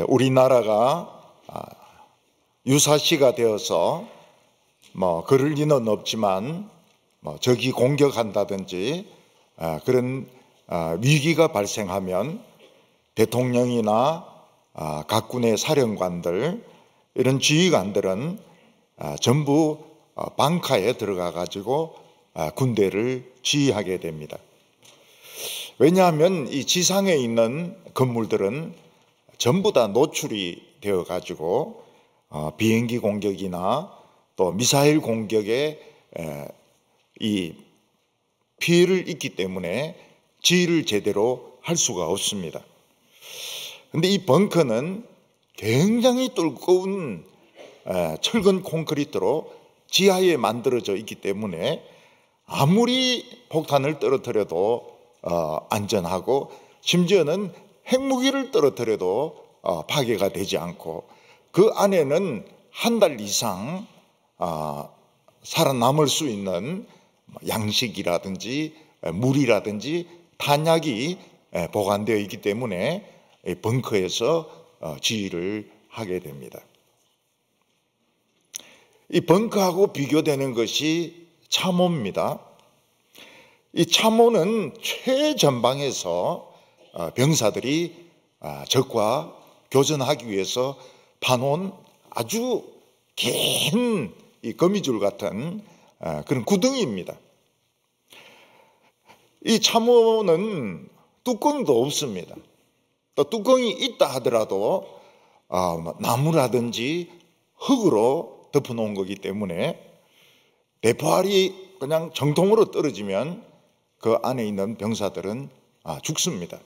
우리나라가 유사시가 되어서 그럴 리는 없지만 적이 공격한다든지 그런 위기가 발생하면 대통령이나 각군의 사령관들, 이런 지휘관들은 전부 방카에 들어가 가지고 군대를 지휘하게 됩니다. 왜냐하면 이 지상에 있는 건물들은 전부 다 노출이 되어 가지고 비행기 공격이나 또 미사일 공격에 이 피해를 입기 때문에 지휘를 제대로 할 수가 없습니다. 그런데 이 벙커는 굉장히 두꺼운 철근 콘크리트로 지하에 만들어져 있기 때문에 아무리 폭탄을 떨어뜨려도 안전하고, 심지어는 핵무기를 떨어뜨려도 파괴가 되지 않고, 그 안에는 한 달 이상 살아남을 수 있는 양식이라든지 물이라든지 탄약이 보관되어 있기 때문에 벙커에서 지휘를 하게 됩니다. 이 벙커하고 비교되는 것이 참호입니다. 이 참호는 최전방에서 병사들이 적과 교전하기 위해서 파놓은 아주 긴 이 거미줄 같은 그런 구덩이입니다. 이 참호는 뚜껑도 없습니다. 또 뚜껑이 있다 하더라도 나무라든지 흙으로 덮어놓은 거기 때문에 대포알이 그냥 정통으로 떨어지면 그 안에 있는 병사들은 죽습니다.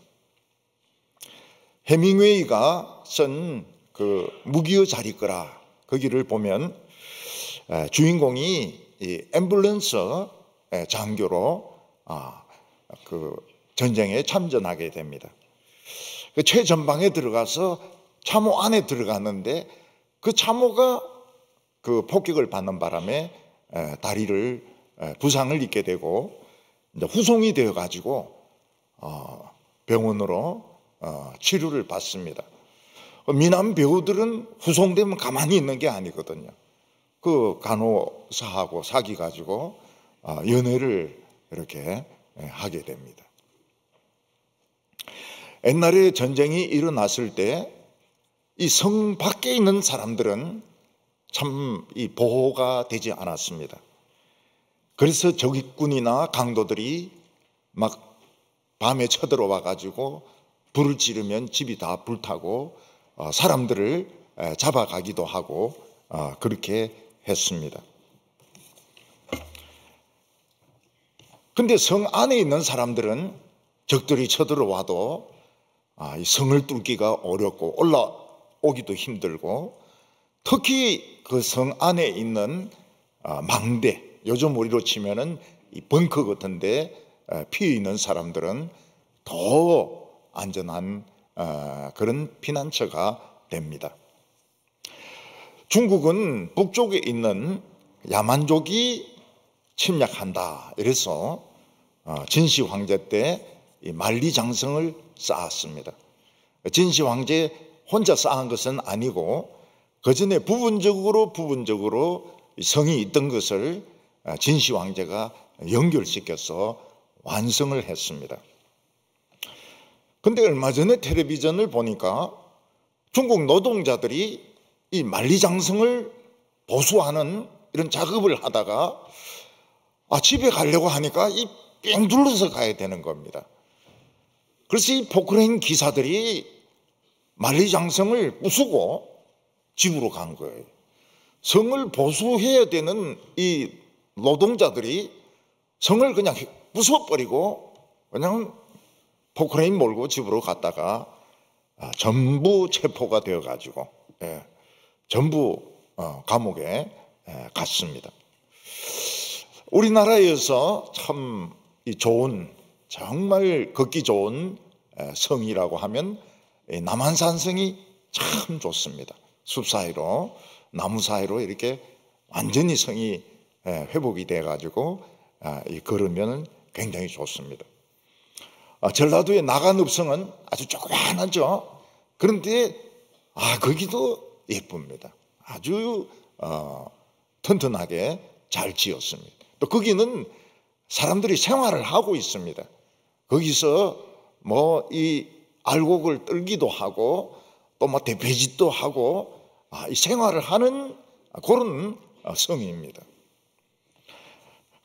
해밍웨이가 쓴 그 무기의 자리거라, 거기를 보면 주인공이 이 앰뷸런스 장교로 그 전쟁에 참전하게 됩니다. 그 최전방에 들어가서 참호 안에 들어갔는데 그 참호가 그 폭격을 받는 바람에 다리를 부상을 입게 되고 이제 후송이 되어 가지고 병원으로 치료를 받습니다. 미남 배우들은 후송되면 가만히 있는 게 아니거든요. 그 간호사하고 사귀 가지고 연애를 이렇게 하게 됩니다. 옛날에 전쟁이 일어났을 때 이 성 밖에 있는 사람들은 참 이 보호가 되지 않았습니다. 그래서 적군이나 강도들이 막 밤에 쳐들어와 가지고 불을 지르면 집이 다 불타고 사람들을 잡아가기도 하고 그렇게 했습니다. 근데 성 안에 있는 사람들은 적들이 쳐들어와도 이 성을 뚫기가 어렵고 올라오기도 힘들고, 특히 그 성 안에 있는 망대, 요즘 우리로 치면은 이 벙커 같은데 피해 있는 사람들은 더 안전한 그런 피난처가 됩니다. 중국은 북쪽에 있는 야만족이 침략한다, 이래서 진시 황제 때 이 만리장성을 쌓았습니다. 진시 황제 혼자 쌓은 것은 아니고 그 전에 부분적으로 성이 있던 것을 진시 황제가 연결시켜서 완성을 했습니다. 근데 얼마 전에 텔레비전을 보니까 중국 노동자들이 이 만리장성을 보수하는 이런 작업을 하다가 집에 가려고 하니까 이 뺑 둘러서 가야 되는 겁니다. 그래서 이 포크레인 기사들이 만리장성을 부수고 집으로 간 거예요. 성을 보수해야 되는 이 노동자들이 성을 그냥 부숴버리고 그냥 포크레인 몰고 집으로 갔다가 전부 체포가 되어가지고 전부 감옥에 갔습니다. 우리나라에서 참 좋은, 정말 걷기 좋은 성이라고 하면 남한산성이 참 좋습니다. 숲 사이로, 나무 사이로 이렇게 완전히 성이 회복이 돼가지고 걸으면 굉장히 좋습니다. 전라도의 나간읍성은 아주 조그만하죠. 그런데 거기도 예쁩니다. 아주 튼튼하게 잘 지었습니다. 또 거기는 사람들이 생활을 하고 있습니다. 거기서 뭐 이 알곡을 떨기도 하고 또 뭐 대배짓도 하고 이 생활을 하는 그런 성입니다.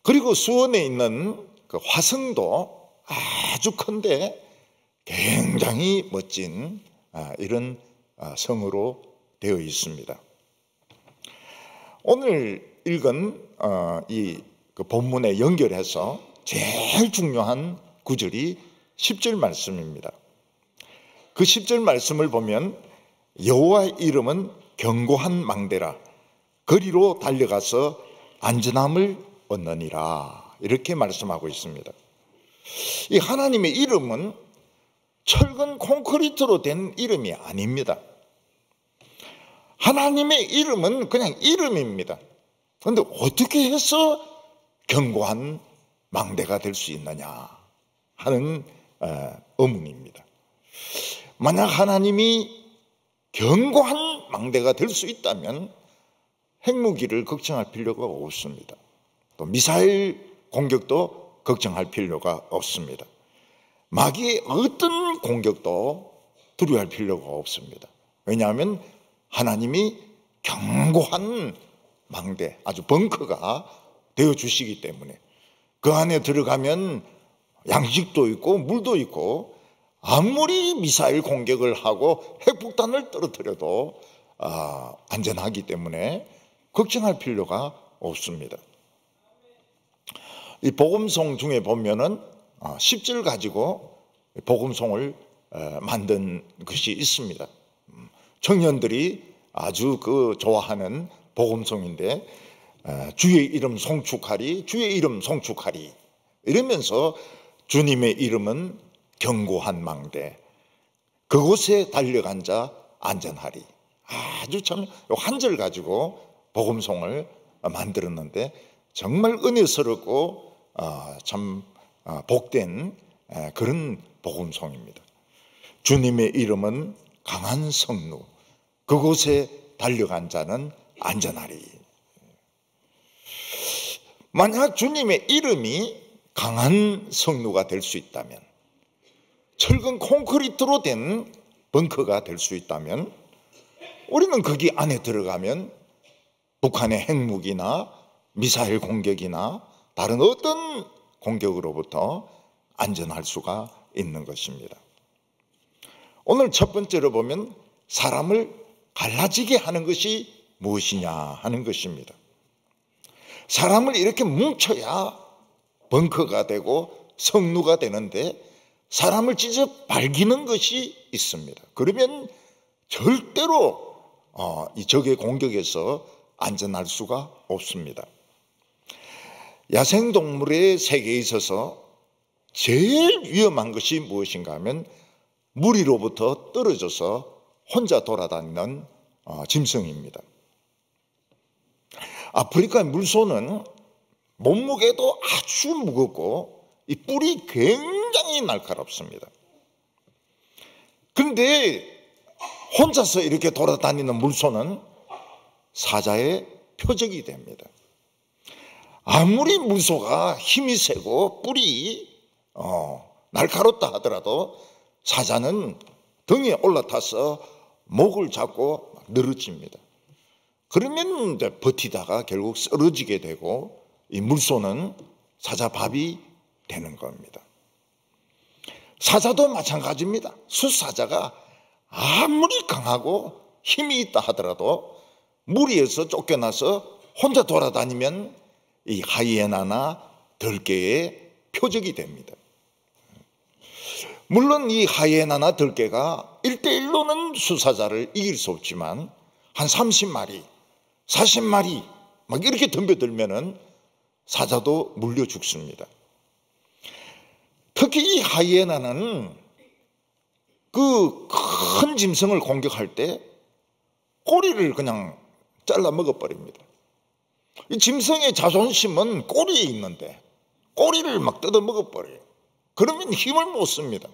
그리고 수원에 있는 그 화성도 아주 큰데 굉장히 멋진 이런 성으로 되어 있습니다. 오늘 읽은 이 그 본문에 연결해서 제일 중요한 구절이 10절 말씀입니다. 그 10절 말씀을 보면 여호와의 이름은 견고한 망대라 거리로 달려가서 안전함을 얻느니라 이렇게 말씀하고 있습니다. 이 하나님의 이름은 철근 콘크리트로 된 이름이 아닙니다. 하나님의 이름은 그냥 이름입니다. 그런데 어떻게 해서 견고한 망대가 될 수 있느냐 하는 의문입니다. 만약 하나님이 견고한 망대가 될 수 있다면 핵무기를 걱정할 필요가 없습니다. 또 미사일 공격도 걱정할 필요가 없습니다. 마귀의 어떤 공격도 두려워할 필요가 없습니다. 왜냐하면 하나님이 견고한 망대, 아주 벙커가 되어주시기 때문에 그 안에 들어가면 양식도 있고 물도 있고 아무리 미사일 공격을 하고 핵폭탄을 떨어뜨려도 안전하기 때문에 걱정할 필요가 없습니다. 이 복음송 중에 보면은 10절 가지고 복음송을 만든 것이 있습니다. 청년들이 아주 좋아하는 복음송인데 주의 이름 송축하리 주의 이름 송축하리 이러면서 주님의 이름은 견고한 망대 그곳에 달려간 자 안전하리 아주 참 한 절 가지고 복음송을 만들었는데 정말 은혜스럽고 참 복된 그런 복음송입니다. 주님의 이름은 강한 성루 그곳에 달려간 자는 안전하리. 만약 주님의 이름이 강한 성루가 될 수 있다면 철근 콘크리트로 된 벙커가 될 수 있다면 우리는 거기 안에 들어가면 북한의 핵무기나 미사일 공격이나 다른 어떤 공격으로부터 안전할 수가 있는 것입니다. 오늘 첫 번째로 보면 사람을 갈라지게 하는 것이 무엇이냐 하는 것입니다. 사람을 이렇게 뭉쳐야 벙커가 되고 성루가 되는데 사람을 찢어 발기는 것이 있습니다. 그러면 절대로 이 적의 공격에서 안전할 수가 없습니다. 야생동물의 세계에 있어서 제일 위험한 것이 무엇인가 하면 무리로부터 떨어져서 혼자 돌아다니는 짐승입니다. 아프리카의 물소는 몸무게도 아주 무겁고 이 뿔이 굉장히 날카롭습니다. 그런데 혼자서 이렇게 돌아다니는 물소는 사자의 표적이 됩니다. 아무리 물소가 힘이 세고 뿔이 날카롭다 하더라도 사자는 등에 올라타서 목을 잡고 늘어집니다. 그러면 이제 버티다가 결국 쓰러지게 되고 이 물소는 사자 밥이 되는 겁니다. 사자도 마찬가지입니다. 숫사자가 아무리 강하고 힘이 있다 하더라도 무리에서 쫓겨나서 혼자 돌아다니면 이 하이에나나 들개의 표적이 됩니다. 물론 이 하이에나나 들개가 1대1로는 숫사자를 이길 수 없지만 한 30마리, 40마리 막 이렇게 덤벼들면은 사자도 물려 죽습니다. 특히 이 하이에나는 그 큰 짐승을 공격할 때 꼬리를 그냥 잘라 먹어버립니다. 이 짐승의 자존심은 꼬리에 있는데 꼬리를 막 뜯어 먹어버려요. 그러면 힘을 못 씁니다.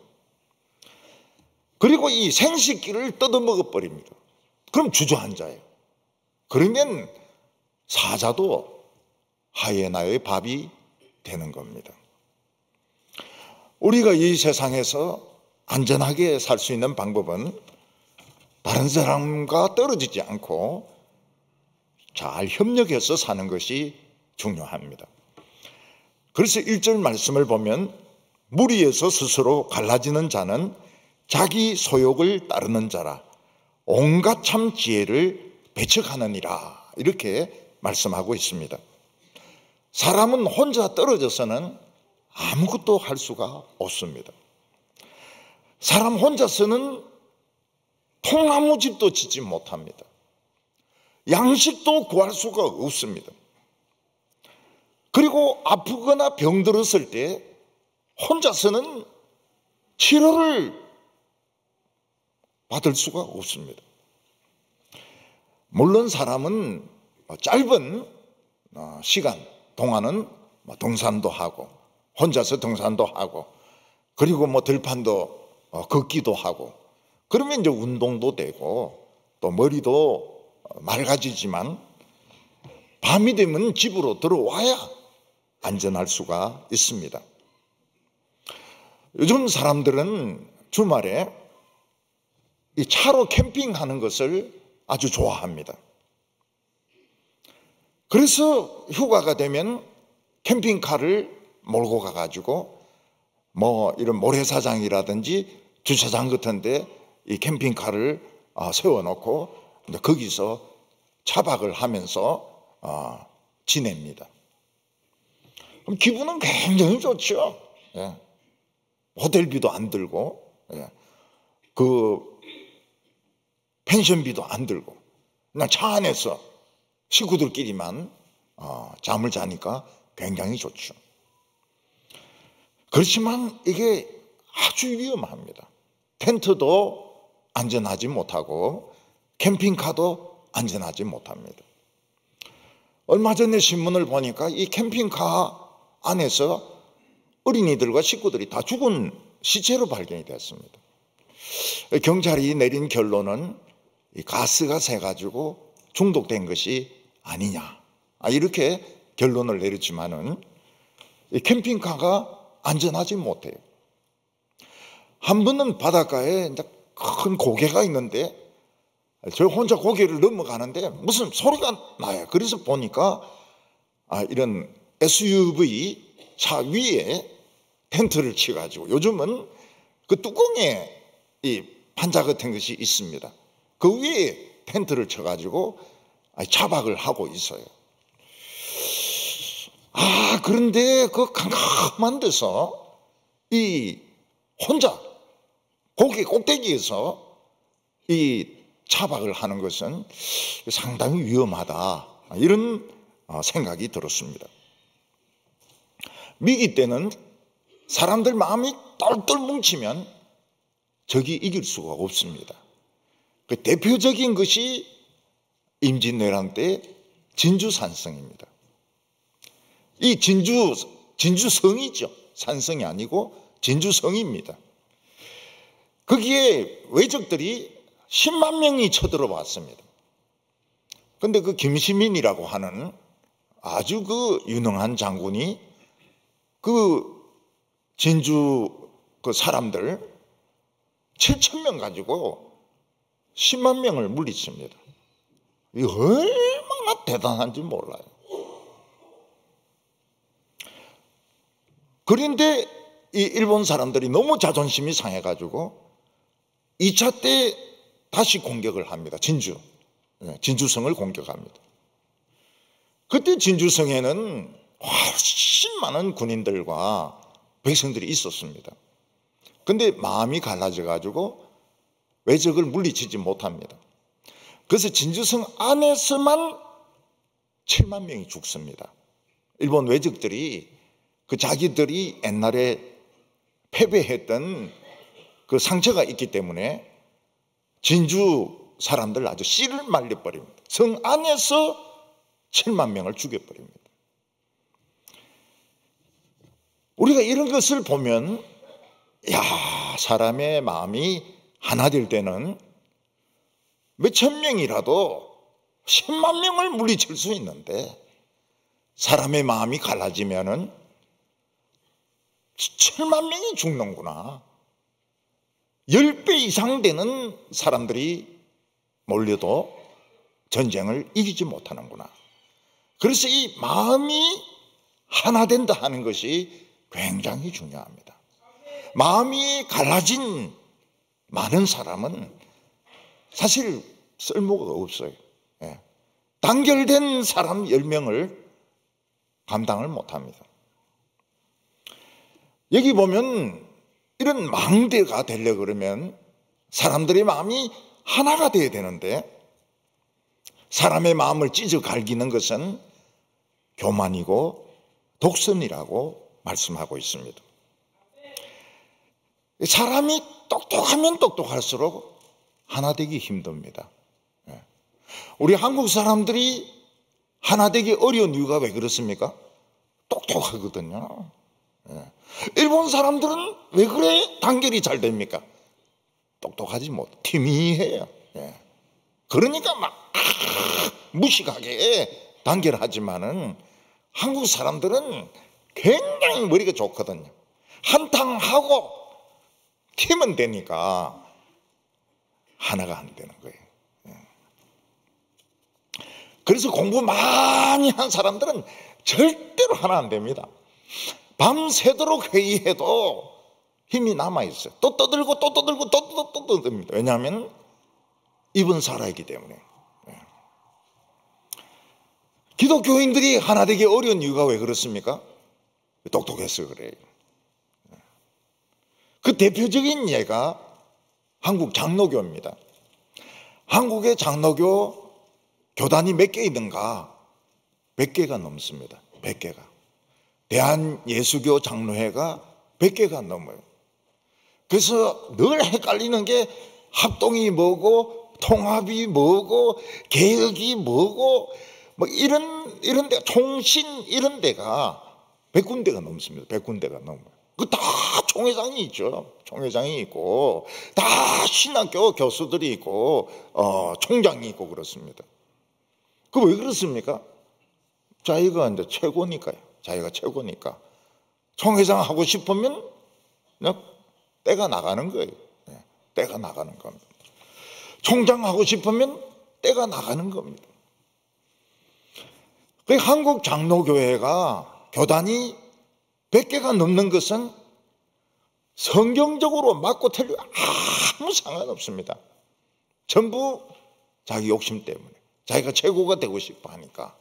그리고 이 생식기를 뜯어 먹어버립니다. 그럼 주저앉아요. 그러면 사자도 하이에나의 밥이 되는 겁니다. 우리가 이 세상에서 안전하게 살 수 있는 방법은 다른 사람과 떨어지지 않고 잘 협력해서 사는 것이 중요합니다. 그래서 1절 말씀을 보면 무리에서 스스로 갈라지는 자는 자기 소욕을 따르는 자라 온갖 참 지혜를 배척하느니라, 이렇게 말씀하고 있습니다. 사람은 혼자 떨어져서는 아무것도 할 수가 없습니다. 사람 혼자서는 통나무집도 짓지 못합니다. 양식도 구할 수가 없습니다. 그리고 아프거나 병들었을 때 혼자서는 치료를 받을 수가 없습니다. 물론 사람은 짧은 시간 동안은 등산도 하고 혼자서 등산도 하고 그리고 들판도 걷기도 하고 그러면 이제 운동도 되고 또 머리도 맑아지지만 밤이 되면 집으로 들어와야 안전할 수가 있습니다. 요즘 사람들은 주말에 이 차로 캠핑하는 것을 아주 좋아합니다. 그래서 휴가가 되면 캠핑카를 몰고 가가지고 이런 모래사장이라든지 주차장 같은 데 이 캠핑카를 세워놓고 거기서 차박을 하면서 지냅니다. 그럼 기분은 굉장히 좋죠. 예. 호텔비도 안 들고, 예. 그 펜션비도 안 들고, 그냥 차 안에서 식구들끼리만 잠을 자니까 굉장히 좋죠. 그렇지만 이게 아주 위험합니다. 텐트도 안전하지 못하고 캠핑카도 안전하지 못합니다. 얼마 전에 신문을 보니까 이 캠핑카 안에서 어린이들과 식구들이 다 죽은 시체로 발견이 됐습니다. 경찰이 내린 결론은 이 가스가 새가지고 중독된 것이 아니냐, 이렇게 결론을 내렸지만은 이 캠핑카가 안전하지 못해요. 한 번은 바닷가에 이제 큰 고개가 있는데 저 혼자 고개를 넘어가는데 무슨 소리가 나요. 그래서 보니까 이런 SUV 차 위에 텐트를 치가지고, 요즘은 그 뚜껑에 이 판자 같은 것이 있습니다. 그 위에 텐트를 쳐가지고 차박을 하고 있어요. 그런데 그 캄캄한 데서 이 혼자 고개 꼭대기에서 이 차박을 하는 것은 상당히 위험하다, 이런 생각이 들었습니다. 미기 때는 사람들 마음이 똘똘 뭉치면 적이 이길 수가 없습니다. 그 대표적인 것이 임진왜란 때 진주산성입니다. 이 진주성이죠. 산성이 아니고 진주성입니다. 거기에 왜적들이 10만 명이 쳐들어왔습니다. 그런데 그 김시민이라고 하는 아주 그 유능한 장군이 그 진주 그 사람들 7,000명 가지고 10만 명을 물리칩니다. 이 얼마나 대단한지 몰라요. 그런데 이 일본 사람들이 너무 자존심이 상해가지고 2차 때 다시 공격을 합니다. 진주성을 공격합니다. 그때 진주성에는 훨씬 많은 군인들과 백성들이 있었습니다. 근데 마음이 갈라져가지고 왜적을 물리치지 못합니다. 그래서 진주성 안에서만 7만 명이 죽습니다. 일본 왜적들이 그 자기들이 옛날에 패배했던 그 상처가 있기 때문에 진주 사람들 아주 씨를 말려버립니다. 성 안에서 7만 명을 죽여버립니다. 우리가 이런 것을 보면 사람의 마음이 하나 될 때는 몇천 명이라도 10만 명을 물리칠 수 있는데 사람의 마음이 갈라지면은 7만 명이 죽는구나. 10배 이상 되는 사람들이 몰려도 전쟁을 이기지 못하는구나. 그래서 이 마음이 하나 된다 하는 것이 굉장히 중요합니다. 마음이 갈라진 많은 사람은 사실 쓸모가 없어요. 단결된 사람 10명을 감당을 못합니다. 여기 보면 이런 망대가 되려고 그러면 사람들의 마음이 하나가 되어야 되는데 사람의 마음을 찢어 갈기는 것은 교만이고 독선이라고 말씀하고 있습니다. 사람이 똑똑하면 똑똑할수록 하나 되기 힘듭니다. 우리 한국 사람들이 하나 되기 어려운 이유가 왜 그렇습니까? 똑똑하거든요. 일본 사람들은 왜 그래 단결이 잘 됩니까? 똑똑하지 못, 티미해요. 그러니까 막 무식하게 단결하지만은 한국 사람들은 굉장히 머리가 좋거든요. 한탕하고 팀은 되니까 하나가 안 되는 거예요. 그래서 공부 많이 한 사람들은 절대로 하나 안 됩니다. 밤새도록 회의해도 힘이 남아있어요. 또 떠들고 또 떠들고 또 떠듭니다. 왜냐하면 입은 살아있기 때문에. 기독교인들이 하나 되기 어려운 이유가 왜 그렇습니까? 똑똑해서 그래요. 그 대표적인 예가 한국 장로교입니다. 한국의 장로교 교단이 몇 개 있는가? 100개가 넘습니다. 100개가. 대한예수교 장로회가 100개가 넘어요. 그래서 늘 헷갈리는 게 합동이 뭐고 통합이 뭐고 개혁이 뭐고 뭐 이런 데 총신 이런 데가 100군데가 넘습니다. 100군데가 넘어요. 그 다 총회장이 있죠. 총회장이 있고 다 신학교 교수들이 있고 총장이 있고 그렇습니다. 그 왜 그렇습니까? 자기가 이제 최고니까요. 자기가 최고니까. 총회장 하고 싶으면 그냥 때가 나가는 거예요. 때가 나가는 겁니다. 총장 하고 싶으면 때가 나가는 겁니다. 그 한국 장로교회가 교단이 100개가 넘는 것은 성경적으로 맞고 틀리고 아무 상관없습니다. 전부 자기 욕심 때문에 자기가 최고가 되고 싶어 하니까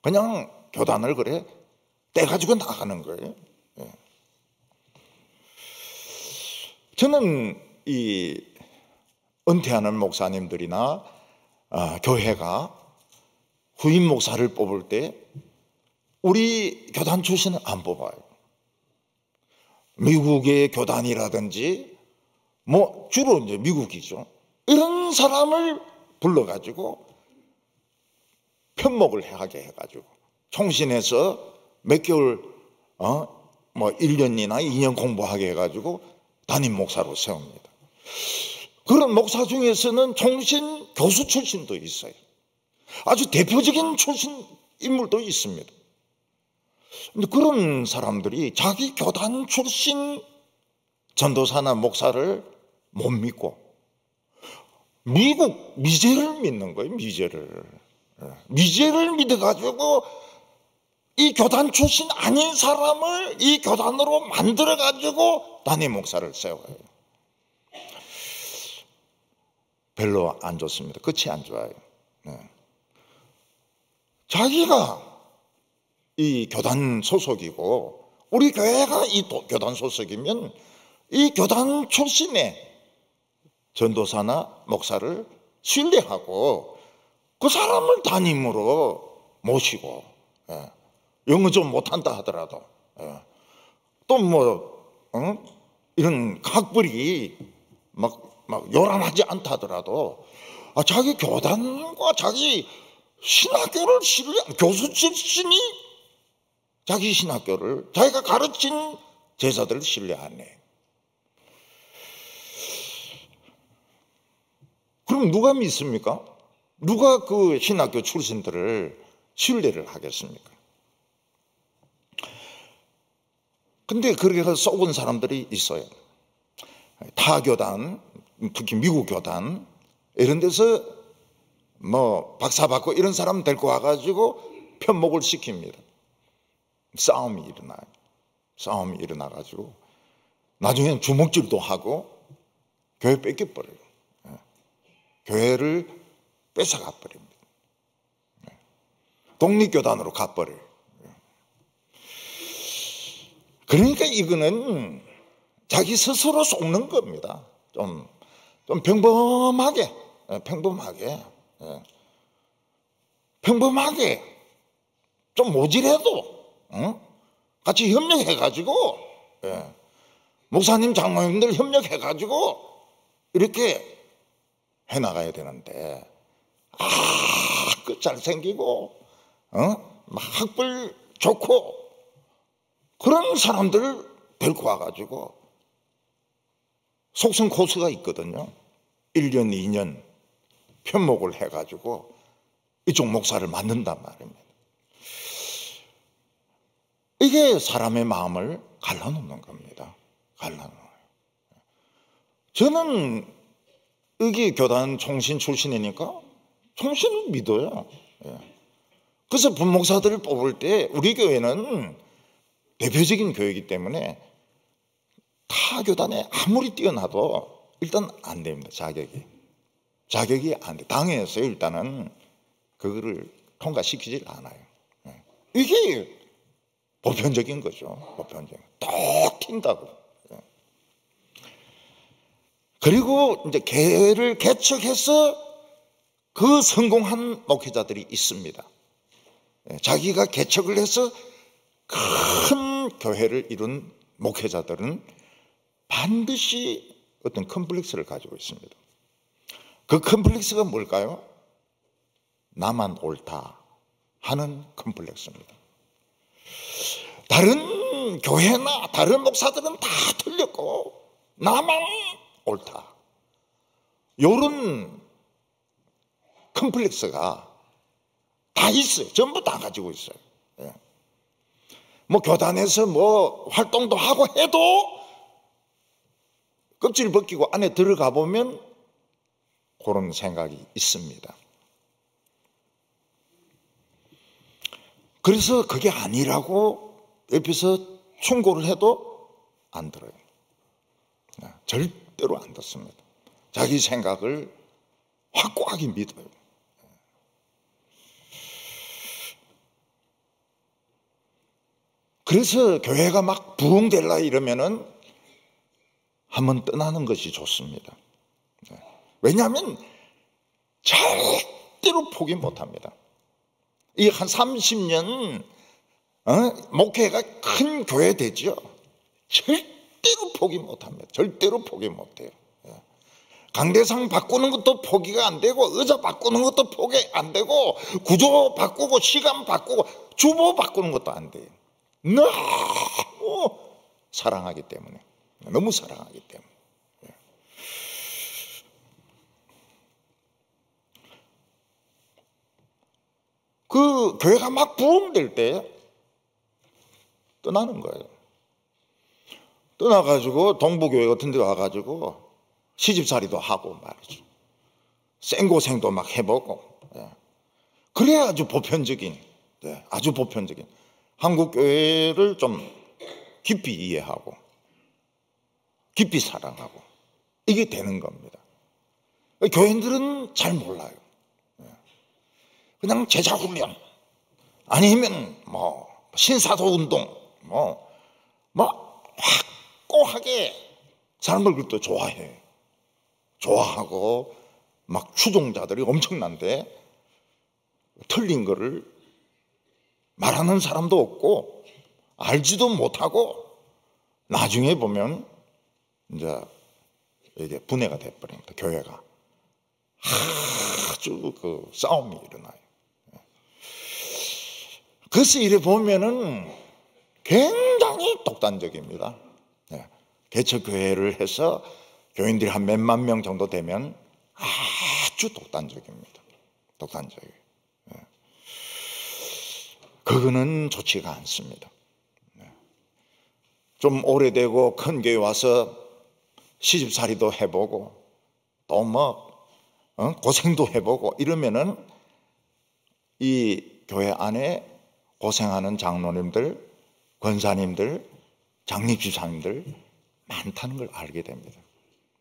그냥 교단을 그래 떼가지고 나가는 거예요. 저는 이 은퇴하는 목사님들이나 교회가 후임 목사를 뽑을 때 우리 교단 출신은 안 뽑아요. 미국의 교단이라든지 뭐 주로 이제 미국이죠. 이런 사람을 불러가지고 편목을 하게 해가지고 총신해서 몇 개월 뭐 1년이나 2년 공부하게 해가지고 담임 목사로 세웁니다. 그런 목사 중에서는 총신 교수 출신도 있어요. 아주 대표적인 출신 인물도 있습니다. 근데 그런 사람들이 자기 교단 출신 전도사나 목사를 못 믿고 미국 미제를 믿는 거예요. 미제를 믿어가지고 이 교단 출신 아닌 사람을 이 교단으로 만들어가지고 담임 목사를 세워요. 별로 안 좋습니다. 끝이 안 좋아요. 자기가 이 교단 소속이고 우리 교회가 이 교단 소속이면 이 교단 출신의 전도사나 목사를 신뢰하고 그 사람을 담임으로 모시고 영어 좀 못한다 하더라도 또 뭐 이런 학벌이 막 요란하지 않다 하더라도 자기 교단과 자기 신학교를 교수 출신이 자기 신학교를 자기가 가르친 제자들을 신뢰하네. 그럼 누가 믿습니까? 누가 그 신학교 출신들을 신뢰를 하겠습니까? 근데 그렇게 해서 속은 사람들이 있어요. 타교단, 특히 미국 교단 이런 데서 뭐 박사 받고 이런 사람 데리고 와가지고 편목을 시킵니다. 싸움이 일어나요. 싸움이 일어나가지고 나중에는 주먹질도 하고 교회 뺏겨버려요. 교회를 뺏어가 버립니다. 독립교단으로 가버려요. 그러니까 이거는 자기 스스로 속는 겁니다. 좀 평범하게, 평범하게 좀 모질해도 같이 협력해가지고, 목사님, 장로님들 협력해가지고 이렇게 해나가야 되는데, 그 잘생기고, 막 학벌 좋고 그런 사람들을 데리고 와가지고 속성 코스가 있거든요. 1년, 2년 편목을 해가지고 이쪽 목사를 만든단 말입니다. 이게 사람의 마음을 갈라놓는 겁니다. 갈라놓아요. 저는 여기 교단 총신 출신이니까 총신을 믿어요. 그래서 분목사들을 뽑을 때 우리 교회는 대표적인 교회이기 때문에 타 교단에 아무리 뛰어나도 일단 안 됩니다. 자격이 안 돼. 당에서 일단은 그거를 통과시키질 않아요. 이게 보편적인 거죠. 보편적인. 톡 튄다고. 그리고 이제 교회를 개척해서 그 성공한 목회자들이 있습니다. 자기가 개척을 해서 큰 교회를 이룬 목회자들은 반드시 어떤 컴플렉스를 가지고 있습니다. 그 컴플렉스가 뭘까요? 나만 옳다 하는 컴플렉스입니다. 다른 교회나 다른 목사들은 다 틀렸고 나만 옳다. 이런 컴플렉스가 다 있어요. 전부 다 가지고 있어요. 뭐 교단에서 뭐 활동도 하고 해도 껍질 벗기고 안에 들어가 보면 그런 생각이 있습니다. 그래서 그게 아니라고 옆에서 충고를 해도 안 들어요. 절대로 안 듣습니다. 자기 생각을 확고하게 믿어요. 그래서 교회가 막 부흥될라 이러면은 한번 떠나는 것이 좋습니다. 왜냐하면 절대로 포기 못합니다. 이 한 30년 목회가 큰 교회 되죠. 절대로 포기 못합니다. 절대로 포기 못해요. 강대상 바꾸는 것도 포기가 안 되고 의자 바꾸는 것도 포기 안 되고 구조 바꾸고 시간 바꾸고 주보 바꾸는 것도 안 돼요. 너무 사랑하기 때문에. 너무 사랑하기 때문에. 그 교회가 막 부흥될 때 떠나는 거예요. 떠나가지고 동부교회 같은 데 와가지고 시집살이도 하고 말이죠. 생고생도 막 해보고. 그래야 아주 보편적인, 아주 보편적인 한국 교회를 좀 깊이 이해하고 깊이 사랑하고 이게 되는 겁니다. 교인들은 잘 몰라요. 그냥 제자훈련 아니면 뭐 신사도 운동 뭐 확고하게 사람들 그것도 좋아해. 좋아하고 막 추종자들이 엄청난데 틀린 거를 말하는 사람도 없고 알지도 못하고 나중에 보면 이제 이게 분해가 돼버립니다. 교회가 아주 그 싸움이 일어나요. 그래서 이래 보면은 굉장히 독단적입니다. 개척교회를 해서 교인들이 한 몇만 명 정도 되면 아주 독단적입니다. 독단적이에요. 그거는 좋지가 않습니다. 좀 오래되고 큰 교회 와서 시집살이도 해보고 또 뭐 고생도 해보고 이러면은 이 교회 안에 고생하는 장로님들, 권사님들, 장립집사님들 많다는 걸 알게 됩니다.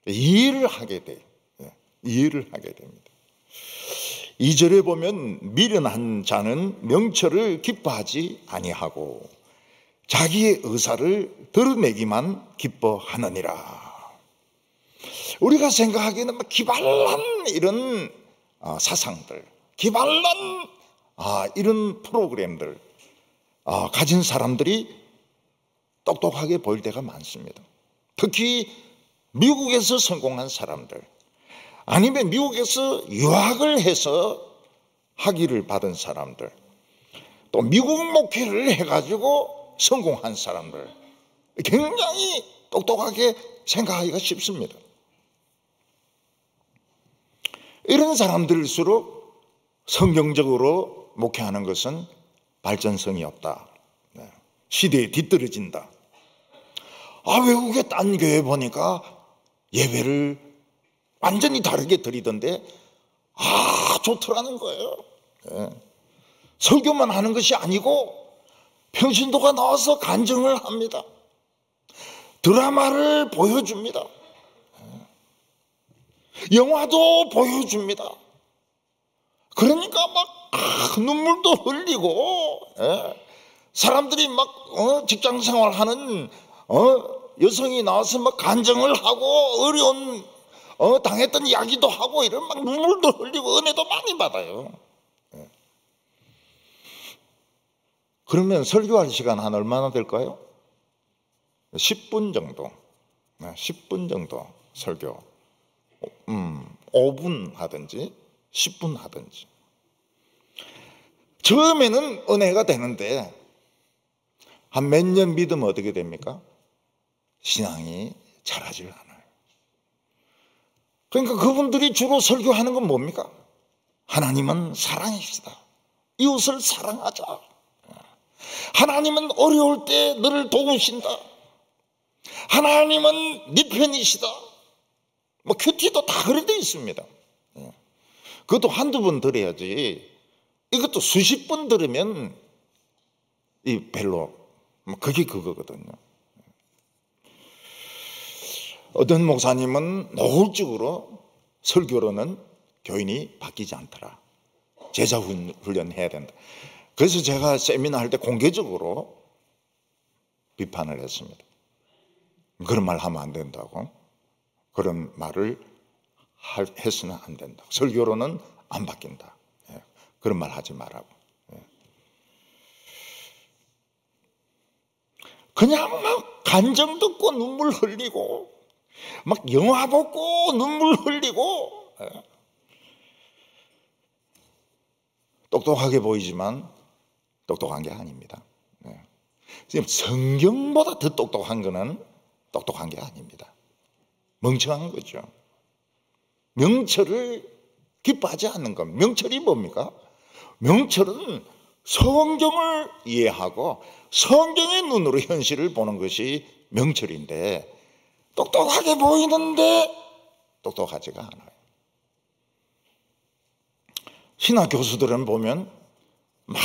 이해를 하게 돼요. 이해를 하게 됩니다. 2절에 보면 미련한 자는 명철을 기뻐하지 아니하고 자기의 의사를 드러내기만 기뻐하느니라. 우리가 생각하기에는 기발한 이런 사상들, 기발한 이런 프로그램들 가진 사람들이 똑똑하게 보일 때가 많습니다. 특히 미국에서 성공한 사람들, 아니면 미국에서 유학을 해서 학위를 받은 사람들, 또 미국 목회를 해가지고 성공한 사람들, 굉장히 똑똑하게 생각하기가 쉽습니다. 이런 사람들일수록 성경적으로 목회하는 것은 발전성이 없다. 시대에 뒤떨어진다. 외국의 딴 교회 보니까 예배를 완전히 다르게 드리던데 좋더라는 거예요. 설교만 하는 것이 아니고 평신도가 나와서 간증을 합니다. 드라마를 보여줍니다. 영화도 보여줍니다. 그러니까 막 눈물도 흘리고 사람들이 막 직장 생활하는 여성이 나와서 막 간증을 하고 어려운 당했던 이야기도 하고 이런 막 눈물도 흘리고 은혜도 많이 받아요. 그러면 설교할 시간 한 얼마나 될까요? 10분 정도. 10분 정도 설교. 5분 하든지 10분 하든지. 처음에는 은혜가 되는데 한 몇 년 믿으면 어떻게 됩니까? 신앙이 자라질 않아요. 그러니까 그분들이 주로 설교하는 건 뭡니까? 하나님은 사랑이시다. 이웃을 사랑하자. 하나님은 어려울 때 너를 도우신다. 하나님은 네 편이시다. 큐티도 다 그래 돼 있습니다. 그것도 한두 번 들어야지. 이것도 수십 번 들으면 별로 그게 그거거든요. 어떤 목사님은 노골적으로 설교로는 교인이 바뀌지 않더라. 제자 훈련해야 된다. 그래서 제가 세미나 할 때 공개적으로 비판을 했습니다. 그런 말 하면 안 된다고. 그런 말을 해서는 안 된다. 설교로는 안 바뀐다. 그런 말 하지 말라고. 그냥 막 간증 듣고 눈물 흘리고 막 영화 보고 눈물 흘리고 똑똑하게 보이지만 똑똑한 게 아닙니다. 지금 성경보다 더 똑똑한 거는 똑똑한 게 아닙니다. 멍청한 거죠. 명철을 기뻐하지 않는 것. 명철이 뭡니까? 명철은 성경을 이해하고 성경의 눈으로 현실을 보는 것이 명철인데 똑똑하게 보이는데 똑똑하지가 않아요. 신학 교수들은 보면 막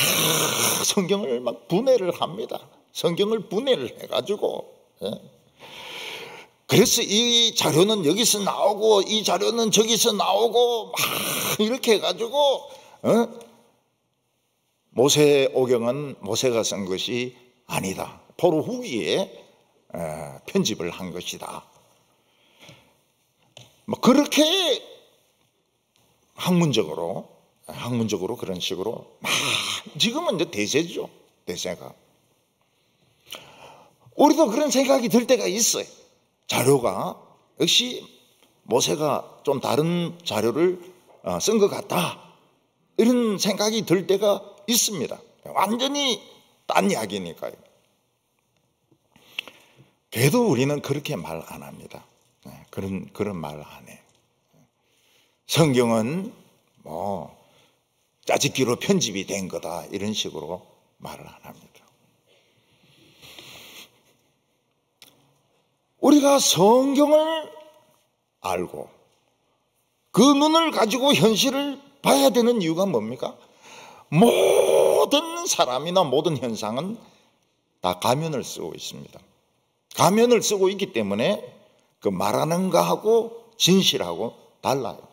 성경을 막 분해를 합니다. 성경을 분해를 해가지고 그래서 이 자료는 여기서 나오고 이 자료는 저기서 나오고 막 이렇게 해가지고 모세오경은 모세가 쓴 것이 아니다. 포로 후기에 편집을 한 것이다. 그렇게 학문적으로 그런 식으로 지금은 이제 대세죠. 대세가. 우리도 그런 생각이 들 때가 있어요. 자료가 역시 모세가 좀 다른 자료를 쓴 것 같다. 이런 생각이 들 때가 있습니다. 완전히 딴 이야기니까요. 그래도 우리는 그렇게 말 안 합니다. 그런 말 안 해요. 성경은 뭐 짜집기로 편집이 된 거다 이런 식으로 말을 안 합니다. 우리가 성경을 알고 그 눈을 가지고 현실을 봐야 되는 이유가 뭡니까? 모든 사람이나 모든 현상은 다 가면을 쓰고 있습니다. 가면을 쓰고 있기 때문에 그 말하는 거하고 진실하고 달라요.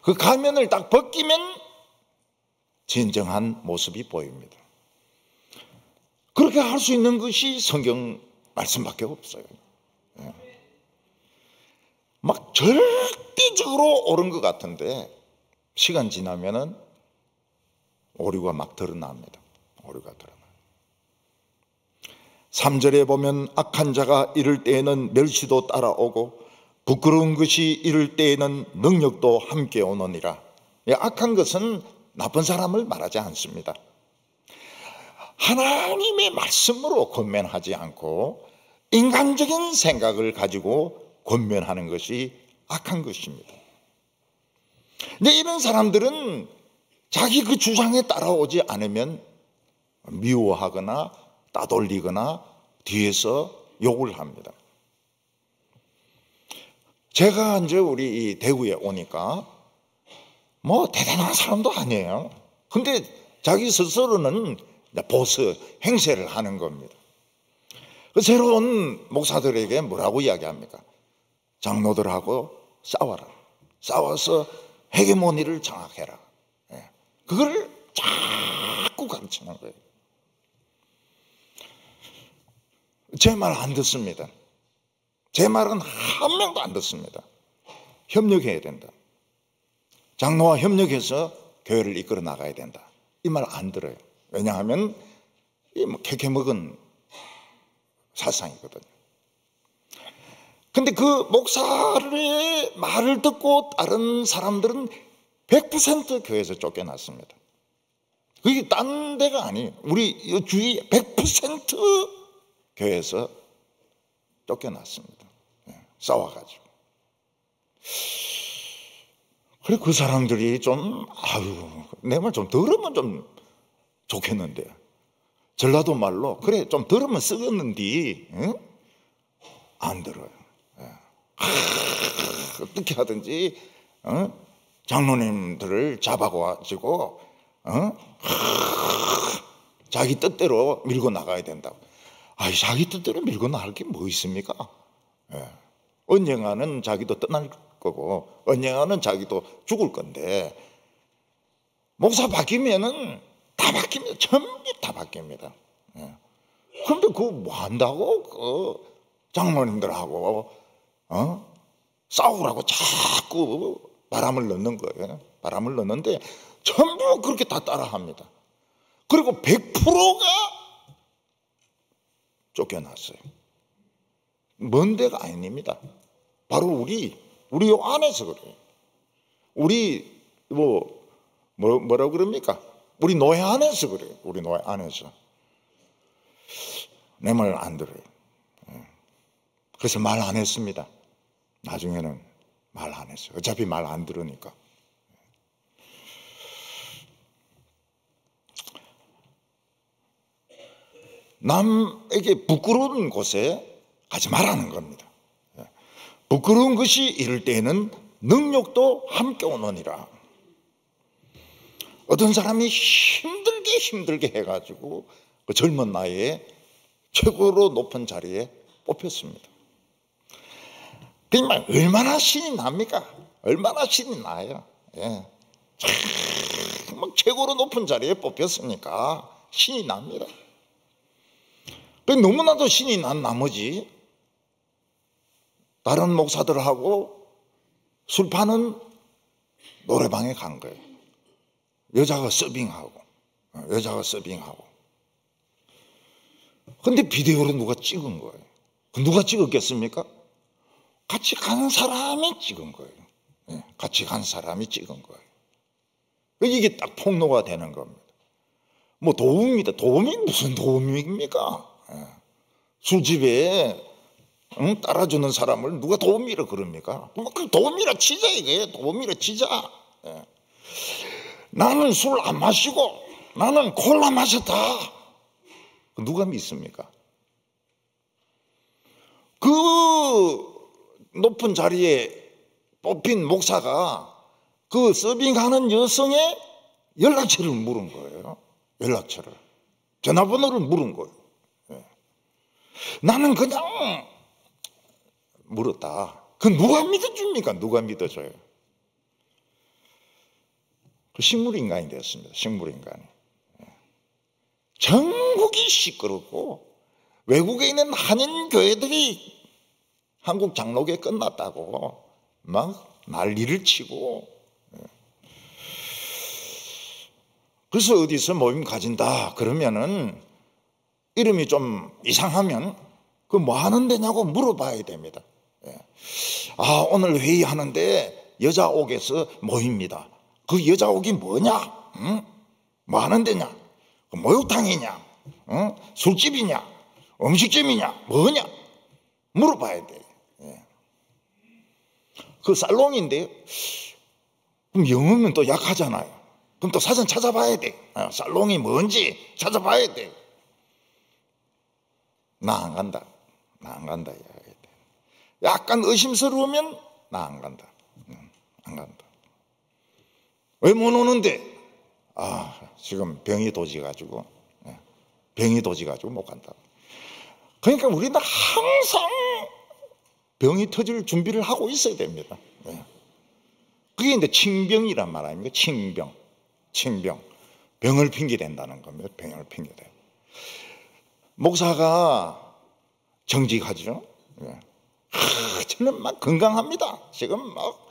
그 가면을 딱 벗기면 진정한 모습이 보입니다. 그렇게 할 수 있는 것이 성경 말씀밖에 없어요. 막 절대적으로 옳은 것 같은데 시간 지나면은 오류가 막 드러납니다. 오류가 드러나요. 3절에 보면 악한 자가 이를 때에는 멸시도 따라오고 부끄러운 것이 이를 때에는 능력도 함께 오느니라. 악한 것은 나쁜 사람을 말하지 않습니다. 하나님의 말씀으로 권면하지 않고 인간적인 생각을 가지고 권면하는 것이 악한 것입니다. 근데 이런 사람들은 자기 그 주장에 따라오지 않으면 미워하거나 따돌리거나 뒤에서 욕을 합니다. 제가 이제 우리 대구에 오니까 뭐 대단한 사람도 아니에요. 근데 자기 스스로는 보스 행세를 하는 겁니다. 그 새로운 목사들에게 뭐라고 이야기합니까? 장로들하고 싸워라. 싸워서 헤게모니를 장악해라. 그걸 자꾸 가르치는 거예요. 제 말 안 듣습니다. 제 말은 한 명도 안 듣습니다. 협력해야 된다. 장로와 협력해서 교회를 이끌어 나가야 된다. 이 말 안 들어요. 왜냐하면 이 뭐 캐캐 먹은 사상이거든요. 근데 그 목사의 말을 듣고 다른 사람들은 100% 교회에서 쫓겨났습니다. 그게 딴 데가 아니에요. 우리 주위 100% 교회에서 쫓겨났습니다. 싸워가지고. 그래 그 사람들이 좀 내 말 좀 들으면 좀 좋겠는데 전라도 말로 그래 좀 들으면 쓰겠는디 안 들어요. 어떻게 하든지 장로님들을 잡아가지고 자기 뜻대로 밀고 나가야 된다고. 자기 뜻대로 밀고 나갈 게 뭐 있습니까? 언젠가는 자기도 떠날 거고 언젠가는 자기도 죽을 건데 목사 바뀌면은 다 바뀝니다. 전부 다 바뀝니다. 그런데 그거 뭐 한다고 그 장로님들하고 싸우라고 자꾸 바람을 넣는 거예요. 바람을 넣는데 전부 그렇게 다 따라합니다. 그리고 100%가 쫓겨났어요. 먼 데가 아닙니다. 바로 우리 요 안에서 그래요. 우리 뭐라고 그럽니까? 우리 노예 안에서 그래요. 우리 노예 안에서. 내 말 안 들어요. 그래서 말 안 했습니다. 나중에는 말 안 했어요. 어차피 말 안 들으니까. 남에게 부끄러운 곳에 가지 말라는 겁니다. 부끄러운 것이 이를 때에는 능력도 함께 오느니라. 어떤 사람이 힘들게 해가지고 그 젊은 나이에 최고로 높은 자리에 뽑혔습니다. 그러니까 얼마나 신이 납니까? 얼마나 신이 나요. 막 최고로 높은 자리에 뽑혔으니까 신이 납니다. 너무나도 신이 난 나머지 다른 목사들하고 술 파는 노래방에 간 거예요. 여자가 서빙하고. 근데 비디오로 누가 찍은 거예요. 누가 찍었겠습니까? 같이 간 사람이 찍은 거예요. 같이 간 사람이 찍은 거예요. 이게 딱 폭로가 되는 겁니다. 뭐 도움입니다. 도움이 무슨 도움입니까? 술집에 응? 따라주는 사람을 누가 도우미라 그럽니까? 그 도우미라 치자 이거예요. 도우미라 치자. 예. 나는 술 안 마시고 나는 콜라 마셨다. 누가 믿습니까? 그 높은 자리에 뽑힌 목사가 그 서빙하는 여성의 연락처를 물은 거예요. 연락처를. 전화번호를 물은 거예요. 예. 나는 그냥 물었다. 그 누가 믿어줍니까? 누가 믿어줘요? 그 식물인간이 되었습니다. 식물인간이. 전국이 시끄럽고 외국에 있는 한인 교회들이 한국 장로교회 끝났다고 막 난리를 치고, 그래서 어디서 모임 가진다 그러면은 이름이 좀 이상하면 그 뭐 하는 데냐고 물어봐야 됩니다. 아, 오늘 회의하는데 여자옥에서 모입니다. 그 여자옥이 뭐냐? 응? 뭐 하는 데냐? 목욕탕이냐? 응? 술집이냐? 음식점이냐? 뭐냐? 물어봐야 돼. 그 살롱인데요. 그럼 영어는 또 약하잖아요. 그럼 또 사전 찾아봐야 돼. 살롱이 뭔지 찾아봐야 돼. 나 안 간다. 나 안 간다. 약간 의심스러우면 나 안 간다. 안 간다. 왜 못 오는데? 아, 지금 병이 도지가지고. 병이 도지가지고 못 간다. 그러니까 우리는 항상 병이 터질 준비를 하고 있어야 됩니다. 그게 이제 칭병이란 말 아닙니까? 칭병. 칭병. 병을 핑계댄다는 겁니다. 병을 핑계대. 목사가 정직하죠. 저는 막 건강합니다. 지금 막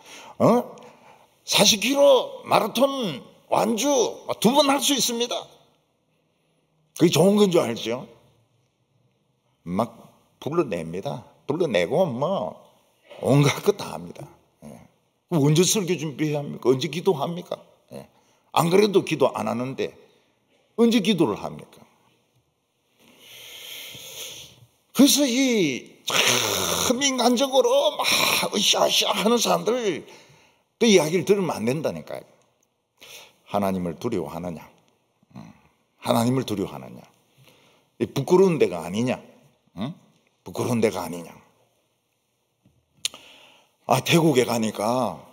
40km 마라톤 완주 2번 할 수 있습니다. 그게 좋은 건 줄 알죠. 막 불러냅니다. 불러내고 뭐 온갖 것 다 합니다. 언제 설교 준비합니까? 언제 기도합니까? 안 그래도 기도 안 하는데 언제 기도를 합니까? 그래서 참 인간적으로 막 으쌰으쌰 하는 사람들 그 이야기를 들으면 안 된다니까요. 하나님을 두려워하느냐? 하나님을 두려워하느냐? 부끄러운 데가 아니냐? 부끄러운 데가 아니냐? 태국에 가니까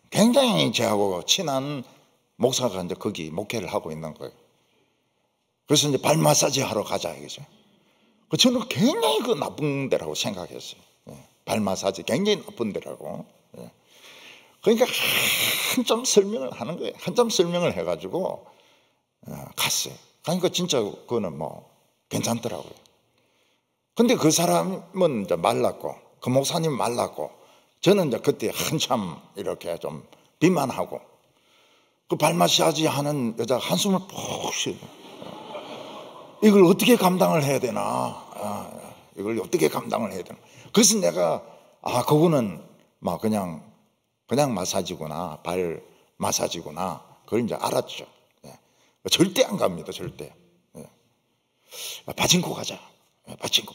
굉장히 저하고 친한 목사가 이제 거기 목회를 하고 있는 거예요. 그래서 이제 발 마사지 하러 가자 이거죠. 저는 굉장히 그 나쁜 데라고 생각했어요. 발 마사지 굉장히 나쁜 데라고. 그러니까 한참 설명을 하는 거예요. 한참 설명을 해가지고 갔어요. 그러니까 진짜 그거는 뭐 괜찮더라고요. 근데 그 사람은 이제 말랐고 그 목사님 말랐고 저는 이제 그때 한참 이렇게 좀 비만하고 그 발 마사지 하는 여자 한숨을 푹 쉬고 이걸 어떻게 감당을 해야 되나? 이걸 어떻게 감당을 해야 되나? 그래서 내가 그거는 막 그냥 마사지구나, 발 마사지구나. 그걸 이제 알았죠. 절대 안 갑니다, 절대. 파친코 가자. 파친코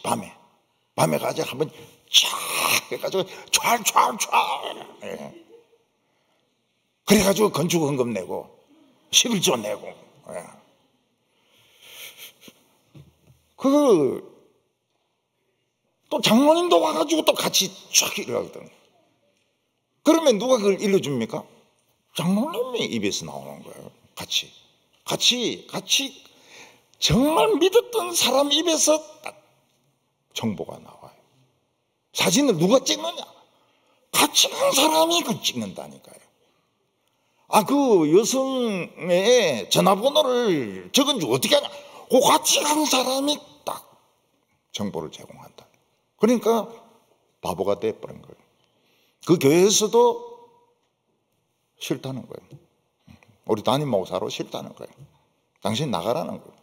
밤에 가자. 한번 쫙 해가지고 촤촤촤. 그래가지고 건축헌금 내고 11조 내고. 또 장모님도 와가지고 또 같이 쫙 일하거든. 그러면 누가 그걸 일러줍니까? 장모님이 입에서 나오는 거예요. 같이 정말 믿었던 사람 입에서 딱 정보가 나와요. 사진을 누가 찍느냐? 같이 간 사람이 그 찍는다니까요. 그 여성의 전화번호를 적은 줄 어떻게 하냐? 그 같이 간 사람이 딱 정보를 제공한다. 그러니까 바보가 돼버린 거예요. 그 교회에서도 싫다는 거예요. 우리 담임 목사로 싫다는 거예요. 당신 나가라는 거예요.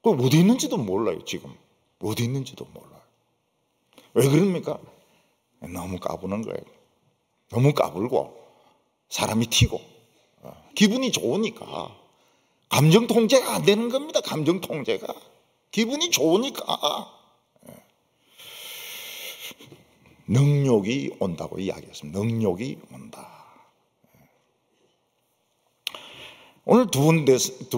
그 어디 있는지도 몰라요. 지금 어디 있는지도 몰라요. 왜 그럽니까? 너무 까부는 거예요. 너무 까불고 사람이 튀고 기분이 좋으니까 감정 통제가 안 되는 겁니다. 감정 통제가 기분이 좋으니까. 능욕이 온다고 이야기했습니다. 능욕이 온다. 오늘 두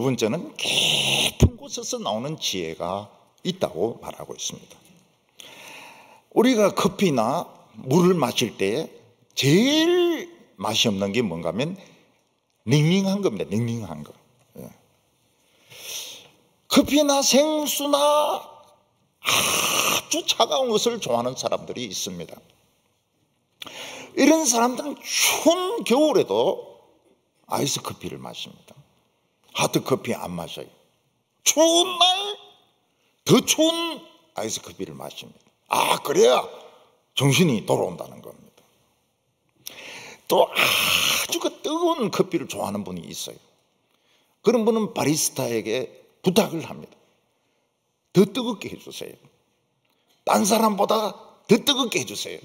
번째는 깊은 곳에서 나오는 지혜가 있다고 말하고 있습니다. 우리가 커피나 물을 마실 때 제일 맛이 없는 게 뭔가 하면 닝닝한 겁니다. 닝닝한 거. 커피나 생수나 아주 차가운 것을 좋아하는 사람들이 있습니다. 이런 사람들은 추운 겨울에도 아이스 커피를 마십니다. 하트 커피 안 마셔요. 추운 날 더 추운 아이스 커피를 마십니다. 그래야 정신이 돌아온다는 겁니다. 또 아주 그 뜨거운 커피를 좋아하는 분이 있어요. 그런 분은 바리스타에게 부탁을 합니다. 더 뜨겁게 해주세요. 딴 사람보다 더 뜨겁게 해주세요.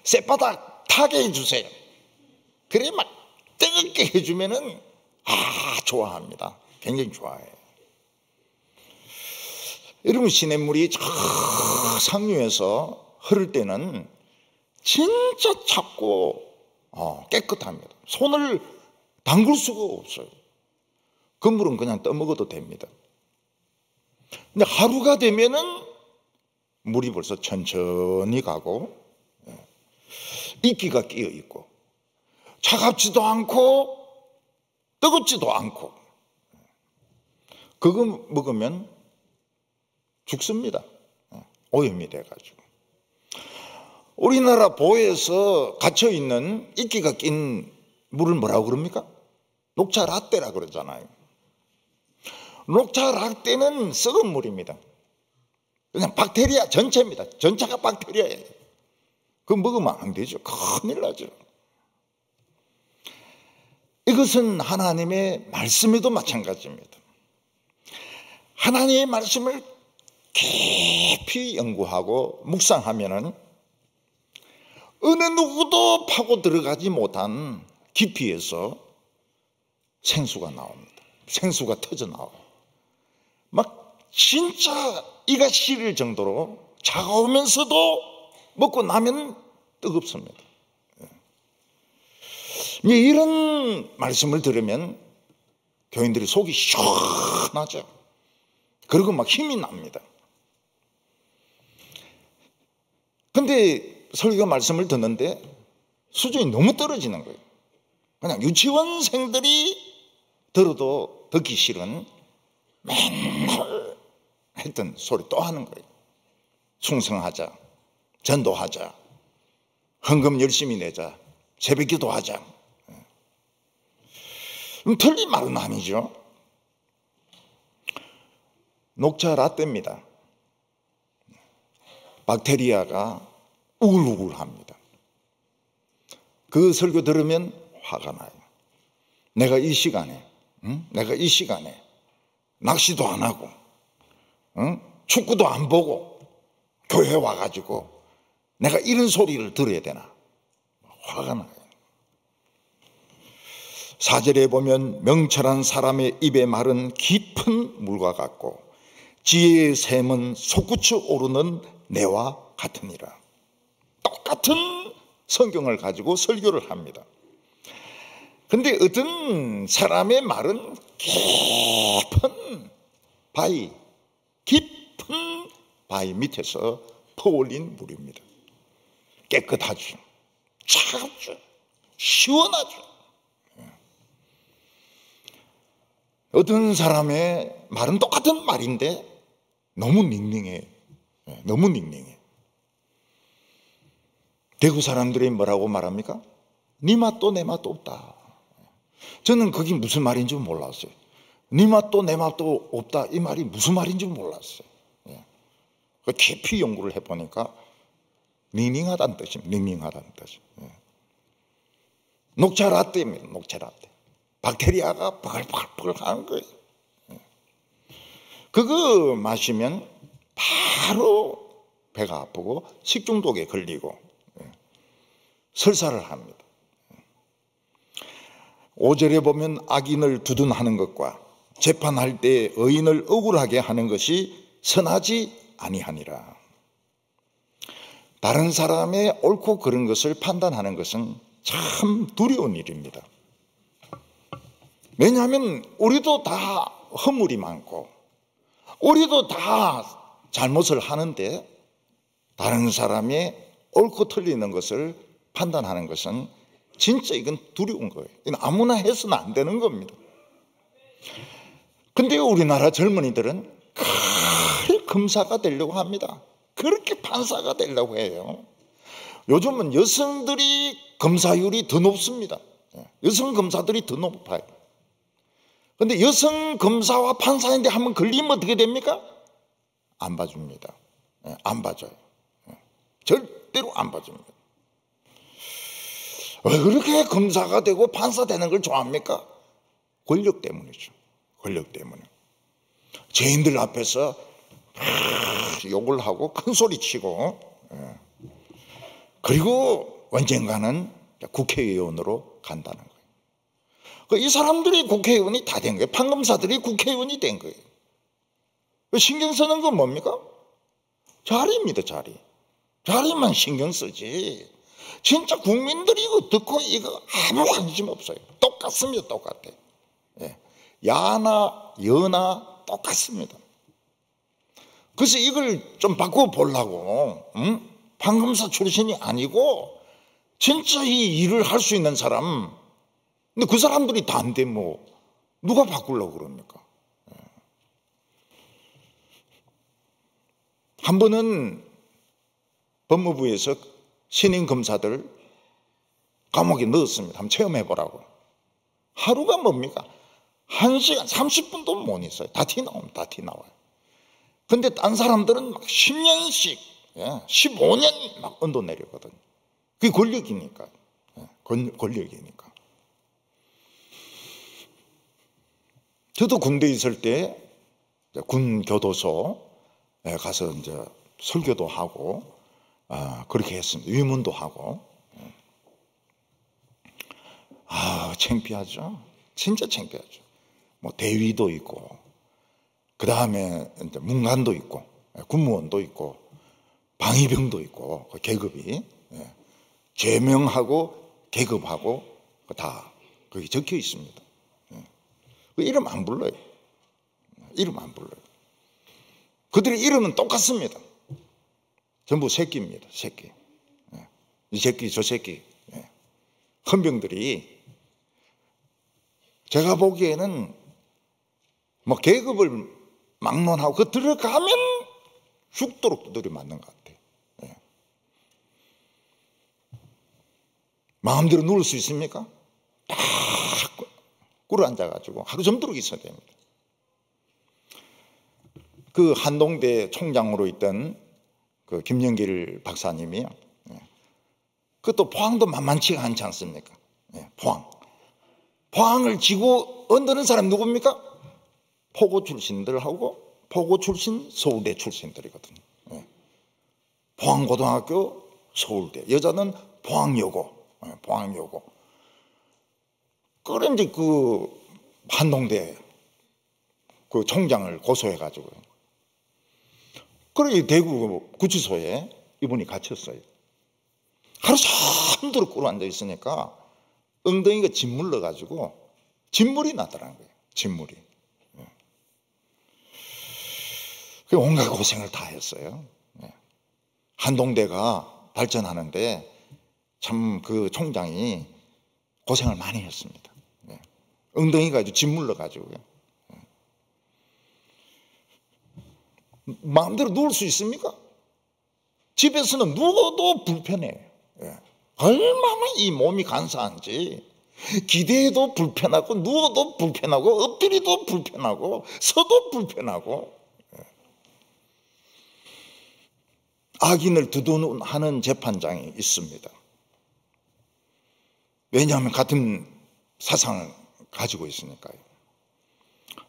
쌔바닥 타게 해주세요. 그래 막 뜨겁게 해주면은 좋아합니다. 굉장히 좋아해요. 여러분, 시냇물이 저 상류에서 흐를 때는 진짜 찹고 깨끗합니다. 손을 담글 수가 없어요. 그 물은 그냥 떠먹어도 됩니다. 근데 하루가 되면은 물이 벌써 천천히 가고 이끼가 끼어 있고 차갑지도 않고 뜨겁지도 않고 그거 먹으면 죽습니다. 오염이 돼가지고. 우리나라 보에서 갇혀있는 이끼가 낀 물을 뭐라고 그럽니까? 녹차 라떼라 그러잖아요. 녹차 라떼는 썩은 물입니다. 그냥 박테리아 전체입니다. 전체가 박테리아예요. 그거 먹으면 안 되죠. 큰일 나죠. 이것은 하나님의 말씀에도 마찬가지입니다. 하나님의 말씀을 깊이 연구하고 묵상하면은 어느 누구도 파고 들어가지 못한 깊이에서 생수가 나옵니다. 생수가 터져 나와요. 막 진짜 이가 시릴 정도로 차가우면서도 먹고 나면 뜨겁습니다. 이런 말씀을 들으면 교인들이 속이 시원하죠. 그리고 막 힘이 납니다. 근데 설교 말씀을 듣는데 수준이 너무 떨어지는 거예요. 그냥 유치원생들이 들어도 듣기 싫은 맨날 했던 소리 또 하는 거예요. 충성하자, 전도하자, 헌금 열심히 내자, 새벽기도 하자. 틀린 말은 아니죠. 녹차 라떼입니다. 박테리아가 우글우글합니다. 그 설교 들으면 화가 나요. 내가 이 시간에 낚시도 안 하고 축구도 안 보고 교회 와가지고 내가 이런 소리를 들어야 되나? 화가 나요. 4절에 보면 명철한 사람의 입의 말은 깊은 물과 같고 지혜의 샘은 솟구쳐 오르는 내와 같으니라. 똑같은 성경을 가지고 설교를 합니다. 그런데 어떤 사람의 말은 깊은 바위 밑에서 퍼올린 물입니다. 깨끗하죠. 차갑죠. 시원하죠. 어떤 사람의 말은 똑같은 말인데 너무 닝닝해. 너무 닝닝해. 대구 사람들이 뭐라고 말합니까? 네 맛도 내 맛도 없다. 저는 그게 무슨 말인지 몰랐어요. 네 맛도 내 맛도 없다. 이 말이 무슨 말인지 몰랐어요. 깊이 연구를 해보니까 닝닝하다는 뜻입니다. 닝닝하다는 뜻. 녹차 라떼입니다. 녹차 라떼. 박테리아가 버글버글 하는 거예요. 그거 마시면 바로 배가 아프고 식중독에 걸리고 설사를 합니다. 5절에 보면 악인을 두둔하는 것과 재판할 때 의인을 억울하게 하는 것이 선하지 아니하니라. 다른 사람의 옳고 그른 것을 판단하는 것은 참 두려운 일입니다. 왜냐하면 우리도 다 허물이 많고 우리도 다 잘못을 하는데 다른 사람의 옳고 틀리는 것을 판단하는 것은 진짜 이건 두려운 거예요. 이건 아무나 해서는 안 되는 겁니다. 근데 우리나라 젊은이들은 그렇게 검사가 되려고 합니다. 그렇게 판사가 되려고 해요. 요즘은 여성들이 검사율이 더 높습니다. 여성 검사들이 더 높아요. 근데 여성 검사와 판사인데 한번 걸리면 어떻게 됩니까? 안 봐줍니다. 안 봐줘요. 절대로 안 봐줍니다. 왜 그렇게 검사가 되고 판사 되는 걸 좋아합니까? 권력 때문이죠. 권력 때문에. 죄인들 앞에서 욕을 하고 큰 소리 치고, 그리고 언젠가는 국회의원으로 간다는 거예요. 이 사람들이 국회의원이 다 된 거예요. 판검사들이 국회의원이 된 거예요. 신경 쓰는 건 뭡니까? 자리입니다, 자리. 자리만 신경 쓰지. 진짜 국민들이 이거 듣고 이거 아무 관심 없어요. 똑같습니다, 똑같아. 야나 여나 똑같습니다. 그래서 이걸 좀 바꿔보려고, 판검사 출신이 아니고 진짜 이 일을 할 수 있는 사람, 근데 그 사람들이 다 안 돼 뭐 누가 바꾸려고 그럽니까? 한 번은 법무부에서 신임 검사들 감옥에 넣었습니다. 한번 체험해보라고. 하루가 뭡니까? 1시간 30분도 못 있어요. 다 티 나옵니다. 다 티 나와요. 근데 딴 사람들은 막 10년씩, 15년 막 언도 내리거든요. 그게 권력이니까. 권력이니까. 저도 군대에 있을 때 군 교도소에 가서 이제 설교도 하고, 그렇게 했습니다. 위문도 하고. 창피하죠. 진짜 창피하죠. 뭐 대위도 있고, 그 다음에 이제 문관도 있고, 군무원도 있고, 방위병도 있고, 그 계급이 죄명하고 계급하고 다 거기 적혀 있습니다. 그 이름 안 불러요. 이름 안 불러요. 그들의 이름은 똑같습니다. 전부 새끼입니다. 새끼. 이 새끼 저 새끼. 헌병들이 제가 보기에는 뭐 계급을 막론하고 그 들어가면 죽도록 두드려 맞는 것 같아요. 마음대로 누울 수 있습니까? 딱 꿇어 앉아가지고 하루 점도록 있어야 됩니다. 그 한동대 총장으로 있던 그 김영길 박사님이요. 그것도 포항도 만만치가 않지 않습니까? 포항. 포항을 지고 얻는 사람 누굽니까? 포고 출신들하고 포고 출신 서울대 출신들이거든요. 포항고등학교 서울대. 여자는 포항여고. 포항여고. 그런데 그 한동대 그 총장을 고소해가지고. 그래 대구 구치소에 이분이 갇혔어요. 하루 종일 꿇어 앉아 있으니까 엉덩이가 짓물러 가지고 진물이 나더라는 거예요. 진물이. 온갖 고생을 다 했어요. 한동대가 발전하는데 참 그 총장이 고생을 많이 했습니다. 엉덩이가 아주 짓물러 가지고요. 마음대로 누울 수 있습니까? 집에서는 누워도 불편해요. 얼마나 이 몸이 간사한지. 기대해도 불편하고 누워도 불편하고 엎드리도 불편하고 서도 불편하고. 악인을 두둔하는 재판장이 있습니다. 왜냐하면 같은 사상을 가지고 있으니까요.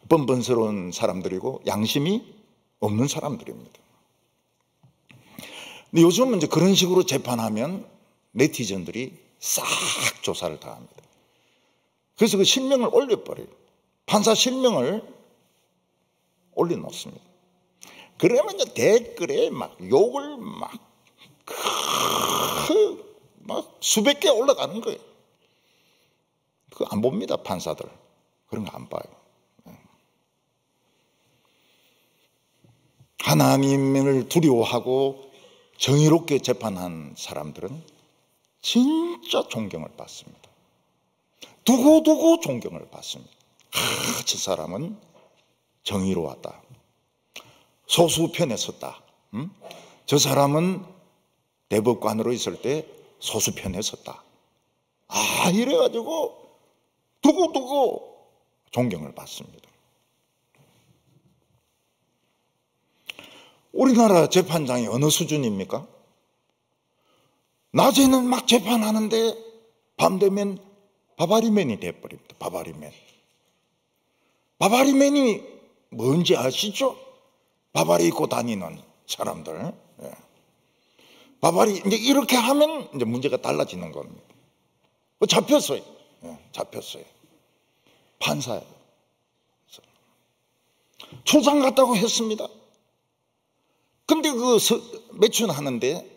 뻔뻔스러운 사람들이고 양심이 없는 사람들입니다. 근데 요즘은 이제 그런 식으로 재판하면 네티즌들이 싹 조사를 다 합니다. 그래서 그 실명을 올려버려요. 판사 실명을 올려놓습니다. 그러면 이제 댓글에 막 욕을 막 막 수백 개 올라가는 거예요. 그거 안 봅니다, 판사들. 그런 거 안 봐요. 하나님을 두려워하고 정의롭게 재판한 사람들은 진짜 존경을 받습니다. 두고두고 존경을 받습니다. 저 사람은 정의로웠다. 소수 편에 섰다. 저 사람은 대법관으로 있을 때 소수 편에 섰다. 이래가지고 두고두고 존경을 받습니다. 우리나라 재판장이 어느 수준입니까? 낮에는 막 재판하는데 밤 되면 바바리맨이 돼버립니다. 바바리맨. 바바리맨이 뭔지 아시죠? 바바리 입고 다니는 사람들. 바바리 이제 이렇게 하면 이제 문제가 달라지는 겁니다. 잡혔어요. 잡혔어요. 판사예요. 출장 갔다고 했습니다. 근데 그 매춘하는데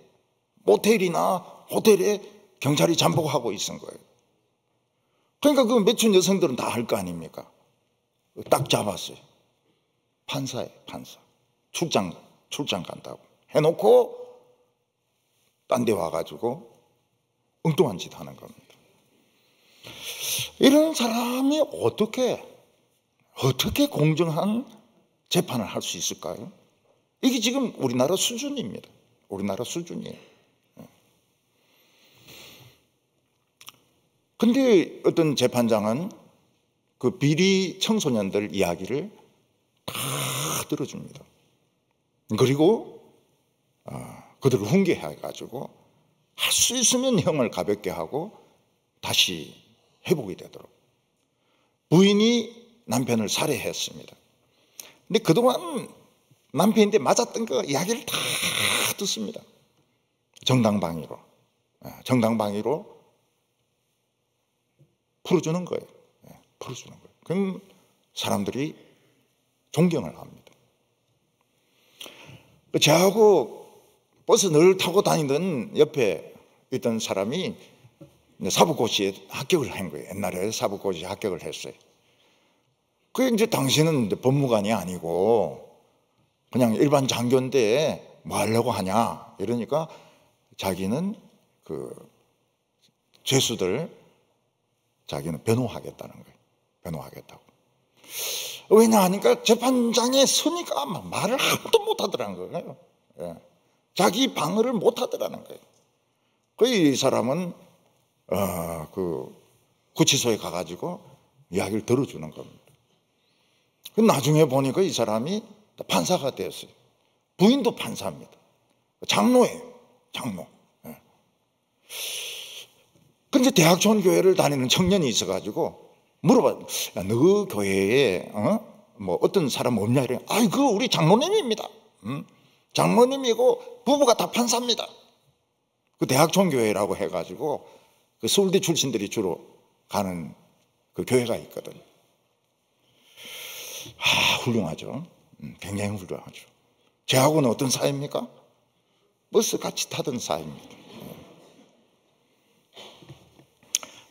모텔이나 호텔에 경찰이 잠복하고 있은 거예요. 그러니까 그 매춘 여성들은 다 할 거 아닙니까? 딱 잡았어요. 판사예요, 판사. 출장 간다고 해놓고 딴 데 와가지고 엉뚱한 짓 하는 겁니다. 이런 사람이 어떻게 공정한 재판을 할 수 있을까요? 이게 지금 우리나라 수준입니다. 우리나라 수준이에요. 근데 어떤 재판장은 그 비리 청소년들 이야기를 다 들어줍니다. 그리고 그들을 훈계해가지고 할 수 있으면 형을 가볍게 하고 다시 회복이 되도록. 부인이 남편을 살해했습니다. 근데 그동안 남편인데 맞았던 그 이야기를 다 듣습니다. 정당방위로 풀어주는 거예요. 풀어주는 거예요. 그럼 사람들이 존경을 합니다. 저하고 버스 늘 타고 다니던 옆에 있던 사람이 사법고시에 합격을 한 거예요. 옛날에 사법고시에 합격을 했어요. 그 이제 당신은 법무관이 아니고 그냥 일반 장교인데 뭐 하려고 하냐 이러니까 자기는 그 죄수들 자기는 변호하겠다는 거예요. 변호하겠다고. 왜냐 하니까 재판장에 서니까 말을 아무도 못 하더라는 거예요. 자기 방어를 못 하더라는 거예요. 이 사람은 그 구치소에 가가지고 이야기를 들어주는 겁니다. 나중에 보니까 이 사람이 판사가 됐어요. 부인도 판사입니다. 장로예요. 장로. 근데 대학촌 교회를 다니는 청년이 있어가지고 물어봐요. 야, 너 교회에 뭐 어떤 사람 없냐 이래. 그거 우리 장로님입니다. 장로님이고 부부가 다 판사입니다. 그 대학촌 교회라고 해가지고 그 서울대 출신들이 주로 가는 그 교회가 있거든. 훌륭하죠. 굉장히 훌륭하죠. 저하고는 어떤 사이입니까? 버스 같이 타던 사이입니다.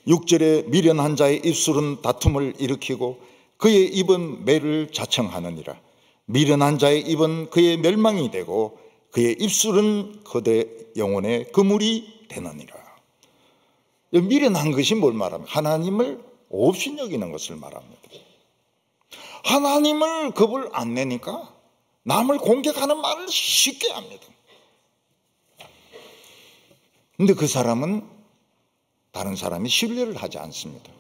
6절에 미련한 자의 입술은 다툼을 일으키고 그의 입은 매를 자청하느니라. 미련한 자의 입은 그의 멸망이 되고 그의 입술은 그대 영혼의 그물이 되느니라. 미련한 것이 뭘 말합니까? 하나님을 없이 여기는 것을 말합니다. 하나님을 겁을 안 내니까 남을 공격하는 말을 쉽게 합니다. 근데 그 사람은 다른 사람이 신뢰를 하지 않습니다.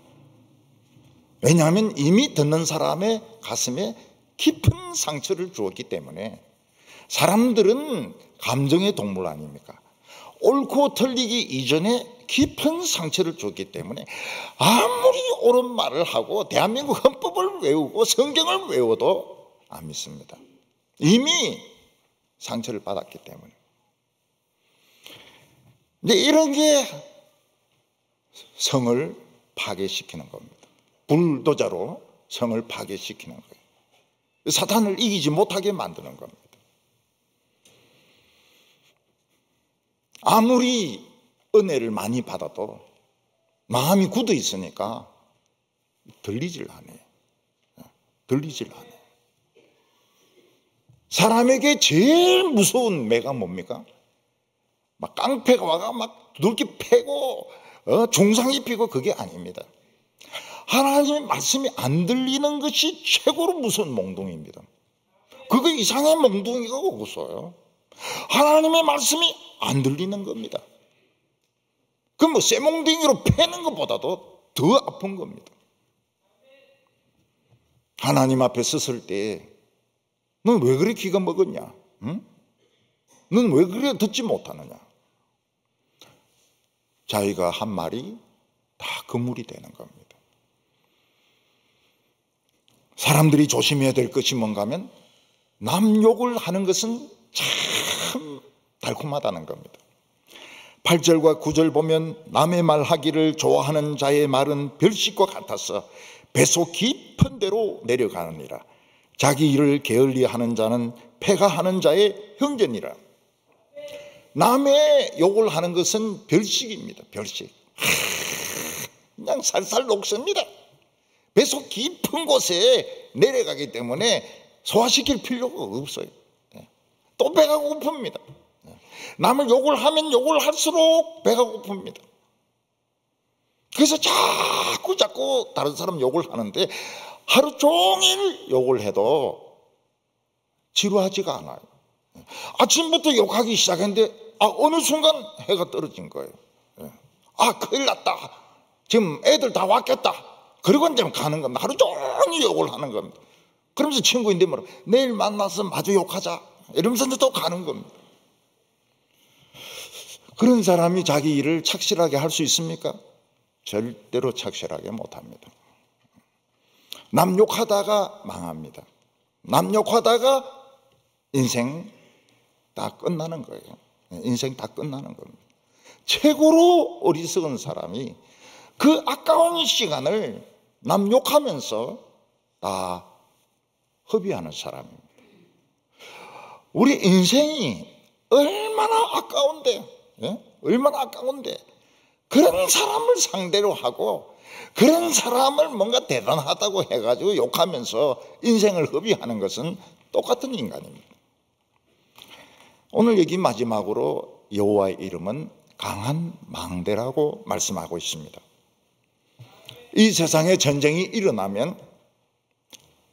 왜냐하면 이미 듣는 사람의 가슴에 깊은 상처를 주었기 때문에. 사람들은 감정의 동물 아닙니까? 옳고 틀리기 이전에 깊은 상처를 줬기 때문에 아무리 옳은 말을 하고 대한민국 헌법을 외우고 성경을 외워도 안 믿습니다. 이미 상처를 받았기 때문에. 이제 이런 게 성을 파괴시키는 겁니다. 불도저로 성을 파괴시키는 거예요. 사탄을 이기지 못하게 만드는 겁니다. 아무리 은혜를 많이 받아도 마음이 굳어 있으니까 들리질 않아요. 들리질 않아요. 사람에게 제일 무서운 매가 뭡니까? 막 깡패가 와가 막 두들기 패고 중상 입히고 그게 아닙니다. 하나님의 말씀이 안 들리는 것이 최고로 무서운 몽둥이입니다. 그거 이상의 몽둥이가 없어요. 하나님의 말씀이 안 들리는 겁니다. 그 뭐 쇠몽둥이로 패는 것보다도 더 아픈 겁니다. 하나님 앞에 섰을 때 넌 왜 그래 귀가 먹었냐? 응? 넌 왜 그래 듣지 못하느냐? 자기가 한 말이 다 그물이 되는 겁니다. 사람들이 조심해야 될 것이 뭔가 하면 남 욕을 하는 것은 참 달콤하다는 겁니다. 8절과 9절 보면 남의 말하기를 좋아하는 자의 말은 별식과 같아서 배속 깊은 데로 내려가느니라. 자기 일을 게을리하는 자는 패가하는 자의 형제니라. 남의 욕을 하는 것은 별식입니다. 별식. 그냥 살살 녹습니다. 배속 깊은 곳에 내려가기 때문에 소화시킬 필요가 없어요. 또 배가 고픕니다. 남을 욕을 하면 욕을 할수록 배가 고픕니다. 그래서 자꾸 다른 사람 욕을 하는데 하루 종일 욕을 해도 지루하지가 않아요. 아침부터 욕하기 시작했는데 어느 순간 해가 떨어진 거예요. 큰일 났다. 지금 애들 다 왔겠다. 그리고 이제 가는 겁니다. 하루 종일 욕을 하는 겁니다. 그러면서 친구인데 뭐라 내일 만나서 마주 욕하자 이러면서 또 가는 겁니다. 그런 사람이 자기 일을 착실하게 할 수 있습니까? 절대로 착실하게 못합니다. 남 욕하다가 망합니다. 남 욕하다가 인생 다 끝나는 거예요. 인생 다 끝나는 겁니다. 최고로 어리석은 사람이 그 아까운 시간을 남 욕하면서 다 허비하는 사람입니다. 우리 인생이 얼마나 아까운데, 얼마나 아까운데 그런 사람을 상대로 하고 그런 사람을 뭔가 대단하다고 해가지고 욕하면서 인생을 허비하는 것은 똑같은 인간입니다. 오늘 여기 마지막으로 여호와의 이름은 강한 망대라고 말씀하고 있습니다. 이 세상에 전쟁이 일어나면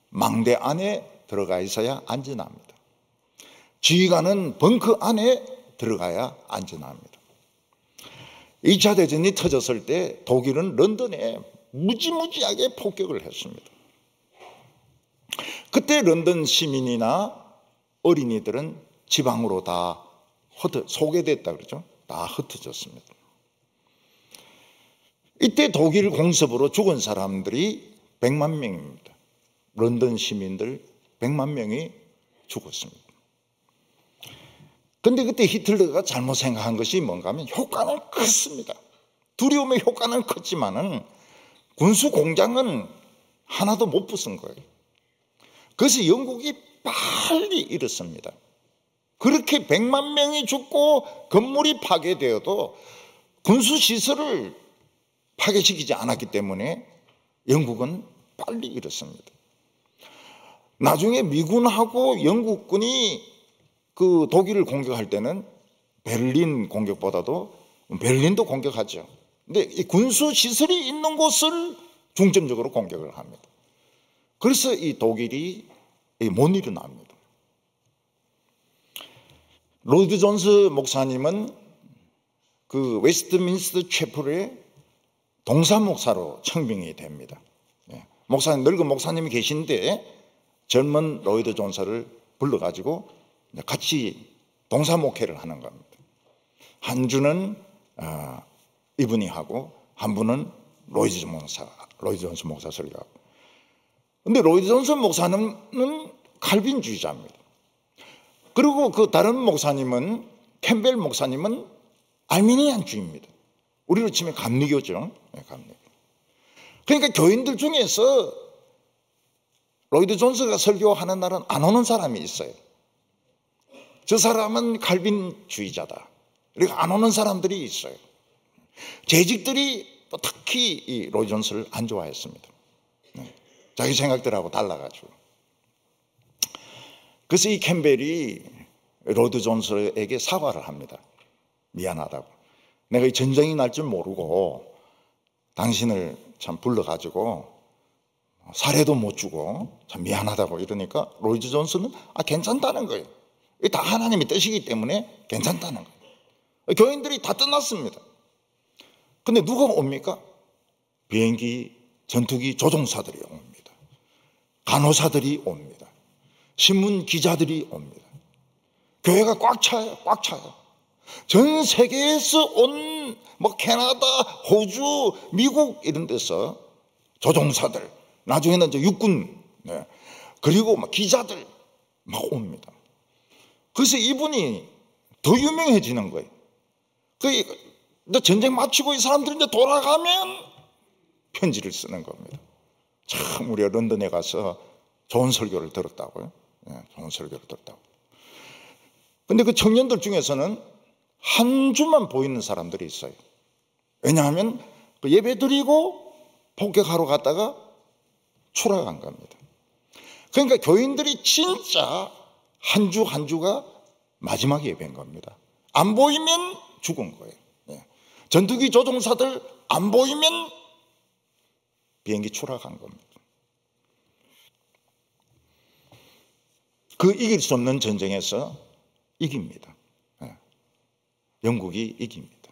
망대 안에 들어가 있어야 안전합니다. 지휘관은 벙커 안에 들어가야 안전합니다. 2차 대전이 터졌을 때 독일은 런던에 무지무지하게 폭격을 했습니다. 그때 런던 시민이나 어린이들은 지방으로 다 소개됐다 그러죠. 다 흩어졌습니다. 이때 독일 공습으로 죽은 사람들이 100만 명입니다. 런던 시민들 100만 명이 죽었습니다. 그런데 그때 히틀러가 잘못 생각한 것이 뭔가 하면 효과는 컸습니다. 두려움의 효과는 컸지만은 군수 공장은 하나도 못 부순 거예요. 그래서 영국이 빨리 일었습니다. 그렇게 100만 명이 죽고 건물이 파괴되어도 군수시설을 파괴시키지 않았기 때문에 영국은 빨리 일었습니다. 나중에 미군하고 영국군이 그 독일을 공격할 때는 베를린 공격보다도 베를린도 공격하죠. 근데 이 군수시설이 있는 곳을 중점적으로 공격을 합니다. 그래서 이 독일이 못 일어납니다. 로이드 존스 목사님은 그 웨스트민스터 채플의 동사 목사로 청빙이 됩니다. 목사님, 늙은 목사님이 계신데 젊은 로이드 존스를 불러가지고 같이 동사 목회를 하는 겁니다. 한 주는 이분이 하고 한 분은 로이드 존스 목사 설교하고. 근데 로이드 존스 목사는 칼빈주의자입니다. 그리고 그 다른 목사님은 캠벨 목사님은 알미니안주의입니다. 우리로 치면 감리교죠. 감리교. 그러니까 교인들 중에서 로이드 존스가 설교하는 날은 안 오는 사람이 있어요. 저 사람은 칼빈주의자다. 이렇게 안 오는 사람들이 있어요. 재직들이 또 특히 이 로이 존스를 안 좋아했습니다. 자기 생각들하고 달라가지고. 그래서 이 캠벨이 로드 존스에게 사과를 합니다. 미안하다고. 내가 이 전쟁이 날 줄 모르고 당신을 참 불러가지고 살해도 못 주고 참 미안하다고 이러니까 로이드 존스는 괜찮다는 거예요. 이게 다 하나님의 뜻이기 때문에 괜찮다는 거예요. 교인들이 다 떠났습니다. 근데 누가 옵니까? 비행기, 전투기 조종사들이 옵니다. 간호사들이 옵니다. 신문 기자들이 옵니다. 교회가 꽉 차요. 꽉 차요. 전 세계에서 온 뭐 캐나다, 호주, 미국 이런 데서 조종사들, 나중에는 이제 육군, 그리고 막 기자들 막 옵니다. 그래서 이분이 더 유명해지는 거예요. 전쟁 마치고 이 사람들이 이제 돌아가면 편지를 쓰는 겁니다. 참 우리가 런던에 가서 좋은 설교를 들었다고요. 좋은 설교를 들었다고. 근데 그 청년들 중에서는 한 주만 보이는 사람들이 있어요. 왜냐하면 그 예배 드리고 폭격하러 갔다가 추락한 겁니다. 그러니까 교인들이 진짜 한 주 한 주가 마지막 예배인 겁니다. 안 보이면 죽은 거예요. 전투기 조종사들 안 보이면 비행기 추락한 겁니다. 그 이길 수 없는 전쟁에서 이깁니다. 영국이 이깁니다.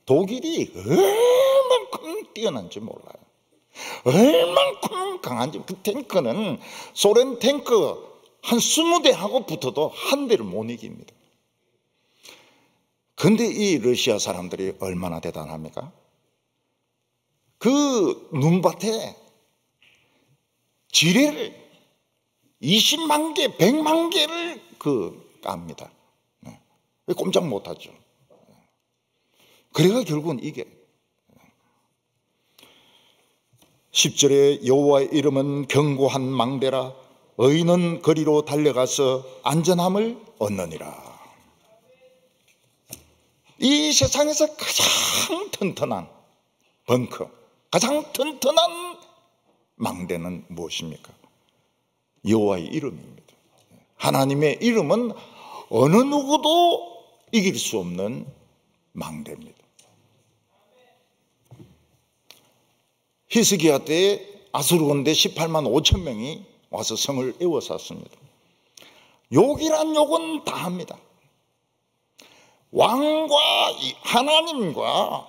독일이 얼만큼 뛰어난지 몰라요. 얼만큼 강한지. 그 탱크는 소련 탱크 한 20대하고 붙어도 한 대를 못 이깁니다. 그런데 이 러시아 사람들이 얼마나 대단합니까? 그 눈밭에 지뢰를 20만 개, 100만 개를 깝니다. 꼼짝 못하죠. 그래가 결국은 이게 10절에 여호와의 이름은 견고한 망대라 의인은 거리로 달려가서 안전함을 얻느니라. 이 세상에서 가장 튼튼한 벙커, 가장 튼튼한 망대는 무엇입니까? 여호와의 이름입니다. 하나님의 이름은 어느 누구도 이길 수 없는 망대입니다. 히스기야 때 아수르 군대 18만 5천 명이 와서 성을 에워쌌습니다. 욕이란 욕은 다 합니다. 왕과 하나님과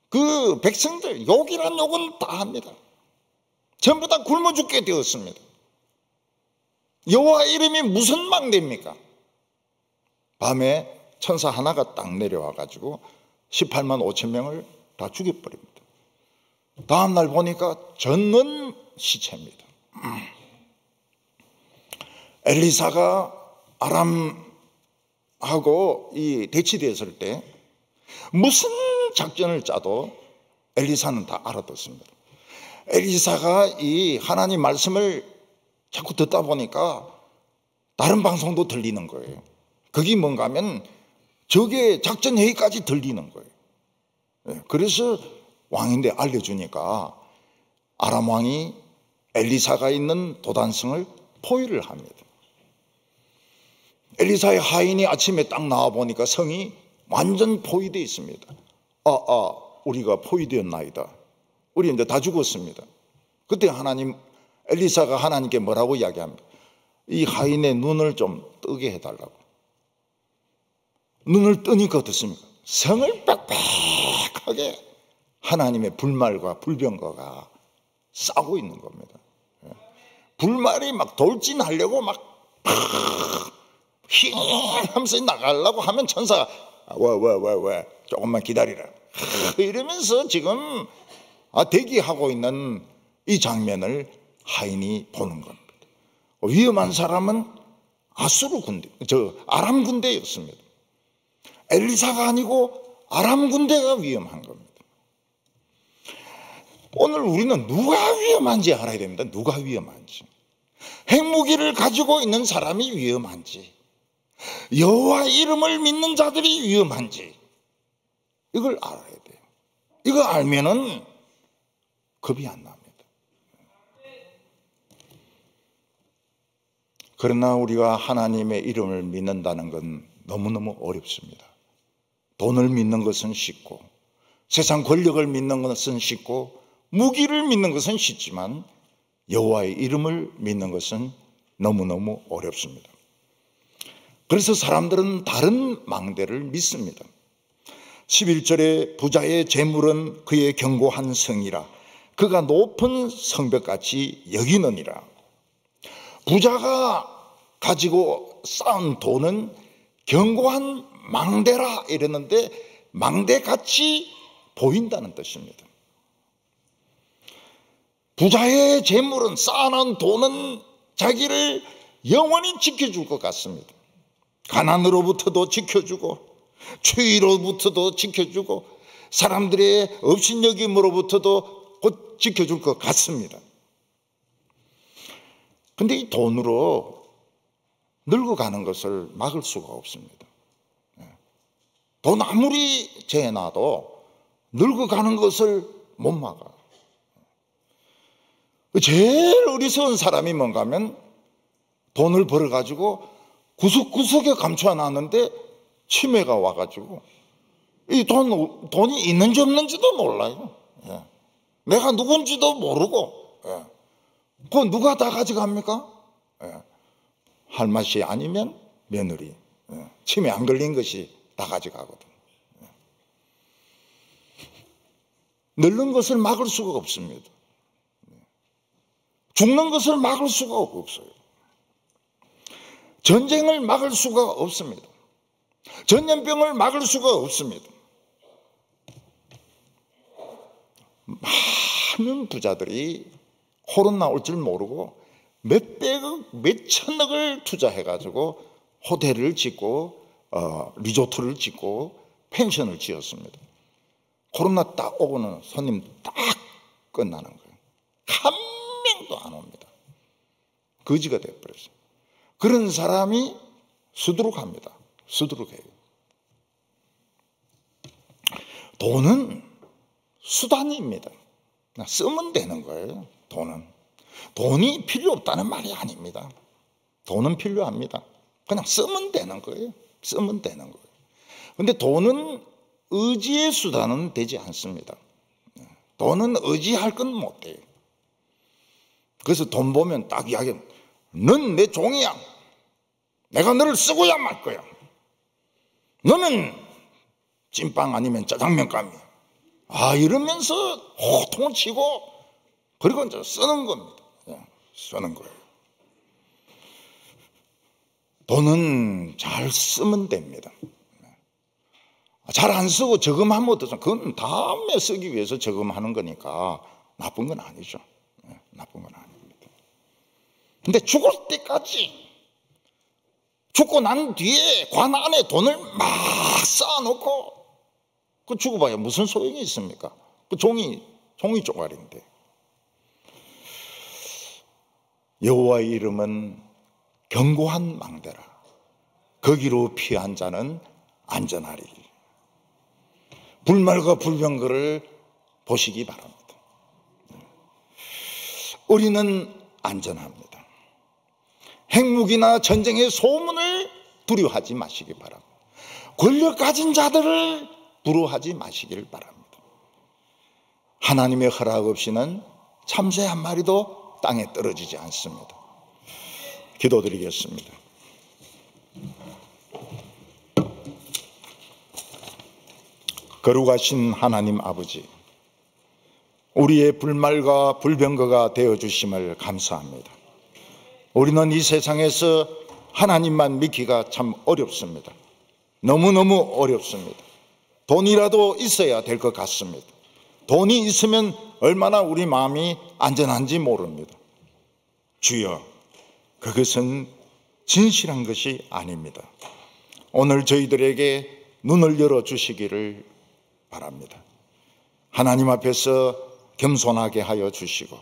그 백성들 욕이란 욕은 다 합니다. 전부 다 굶어 죽게 되었습니다. 여호와 이름이 무슨 망대입니까? 밤에 천사 하나가 딱 내려와 가지고 18만 5천 명을 다 죽여버립니다. 다음 날 보니까 전원 시체입니다. 엘리사가 아람하고 대치되었을 때 무슨 작전을 짜도 엘리사는 다 알아듣습니다. 엘리사가 이 하나님 말씀을 자꾸 듣다 보니까 다른 방송도 들리는 거예요. 그게 뭔가 하면 적의 작전 회의까지 들리는 거예요. 그래서 왕인데 알려주니까 아람 왕이 엘리사가 있는 도단성을 포위를 합니다. 엘리사의 하인이 아침에 딱 나와 보니까 성이 완전 포위되어 있습니다. 우리가 포위되었나이다. 우리 이제 다 죽었습니다. 그때 엘리사가 하나님께 뭐라고 이야기합니까? 이 하인의 눈을 좀 뜨게 해달라고. 눈을 뜨니까 어떻습니까? 성을 빽빽하게 하나님의 불말과 불병거가 싸고 있는 겁니다. 불말이 막 돌진하려고 막 힝 하면서 나가려고 하면 천사가 왜 조금만 기다리라 이러면서 지금 대기하고 있는 이 장면을 하인이 보는 겁니다. 위험한 사람은 아수르 군대, 아람 군대였습니다. 엘리사가 아니고 아람 군대가 위험한 겁니다. 오늘 우리는 누가 위험한지 알아야 됩니다. 누가 위험한지. 핵무기를 가지고 있는 사람이 위험한지, 여호와 이름을 믿는 자들이 위험한지 이걸 알아야 돼요. 이거 알면은 겁이 안 납니다. 그러나 우리가 하나님의 이름을 믿는다는 건 너무너무 어렵습니다. 돈을 믿는 것은 쉽고, 세상 권력을 믿는 것은 쉽고, 무기를 믿는 것은 쉽지만 여호와의 이름을 믿는 것은 너무너무 어렵습니다. 그래서 사람들은 다른 망대를 믿습니다. 11절에 부자의 재물은 그의 견고한 성이라 그가 높은 성벽같이 여기느니라. 부자가 가지고 쌓은 돈은 견고한 망대라 이랬는데 망대같이 보인다는 뜻입니다. 부자의 재물은, 쌓아놓은 돈은 자기를 영원히 지켜줄 것 같습니다. 가난으로부터도 지켜주고, 추위로부터도 지켜주고, 사람들의 업신여김으로부터도 곧 지켜줄 것 같습니다. 근데 이 돈으로 늙어가는 것을 막을 수가 없습니다. 돈 아무리 재놔도 늙어가는 것을 못 막아. 제일 어리석은 사람이 뭔가 하면 돈을 벌어가지고 구석구석에 감춰놨는데 치매가 와가지고 이 돈이 있는지 없는지도 몰라요. 내가 누군지도 모르고 그거 누가 다 가져갑니까? 할 맛이 아니면 며느리, 치매 안 걸린 것이 다 가져가거든. 늙는 것을 막을 수가 없습니다. 죽는 것을 막을 수가 없어요. 전쟁을 막을 수가 없습니다. 전염병을 막을 수가 없습니다. 많은 부자들이 코로나 올 줄 모르고 몇백억, 몇천억을 투자해가지고 호텔을 짓고 리조트를 짓고 펜션을 지었습니다. 코로나 딱 오고는 손님 딱 끝나는 거예요. 한 명도 안 옵니다. 거지가 돼버렸어요. 그런 사람이 수두룩합니다. 수두룩해요. 돈은 수단입니다. 쓰면 되는 거예요. 돈이 필요 없다는 말이 아닙니다. 돈은 필요합니다. 그냥 쓰면 되는 거예요. 쓰면 되는 거예요. 근데 돈은 의지의 수단은 되지 않습니다. 돈은 의지할 건 못 돼요. 그래서 돈 보면 딱 이야기하면 넌 내 종이야. 내가 너를 쓰고야 말 거야. 너는 찐빵 아니면 짜장면감이야. 이러면서 호통을 치고 그리고 이제 쓰는 겁니다. 쓰는 거예요. 돈은 잘 쓰면 됩니다. 잘 안 쓰고 저금하면 어떠세요? 그건 다음에 쓰기 위해서 저금하는 거니까 나쁜 건 아니죠. 나쁜 건 아닙니다. 근데 죽을 때까지, 죽고 난 뒤에 관 안에 돈을 막 쌓아놓고 그 죽어봐야 무슨 소용이 있습니까? 그 종이 쪼가리인데. 여호와의 이름은 견고한 망대라. 거기로 피한 자는 안전하리. 불말과 불병거를 보시기 바랍니다. 우리는 안전합니다. 핵무기나 전쟁의 소문을 두려워하지 마시기 바랍니다. 권력 가진 자들을 두려워하지 마시기를 바랍니다. 하나님의 허락 없이는 참새 한 마리도 땅에 떨어지지 않습니다. 기도드리겠습니다. 거룩하신 하나님 아버지, 우리의 불말과 불병거가 되어주심을 감사합니다. 우리는 이 세상에서 하나님만 믿기가 참 어렵습니다. 너무너무 어렵습니다. 돈이라도 있어야 될 것 같습니다. 돈이 있으면 얼마나 우리 마음이 안전한지 모릅니다. 주여, 그것은 진실한 것이 아닙니다. 오늘 저희들에게 눈을 열어주시기를 바랍니다. 하나님 앞에서 겸손하게 하여 주시고,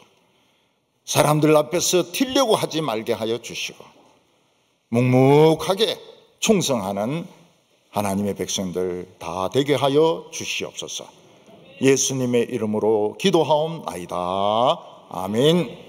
사람들 앞에서 튀려고 하지 말게 하여 주시고, 묵묵하게 충성하는 하나님의 백성들 다 되게 하여 주시옵소서. 예수님의 이름으로 기도하옵나이다. 아멘.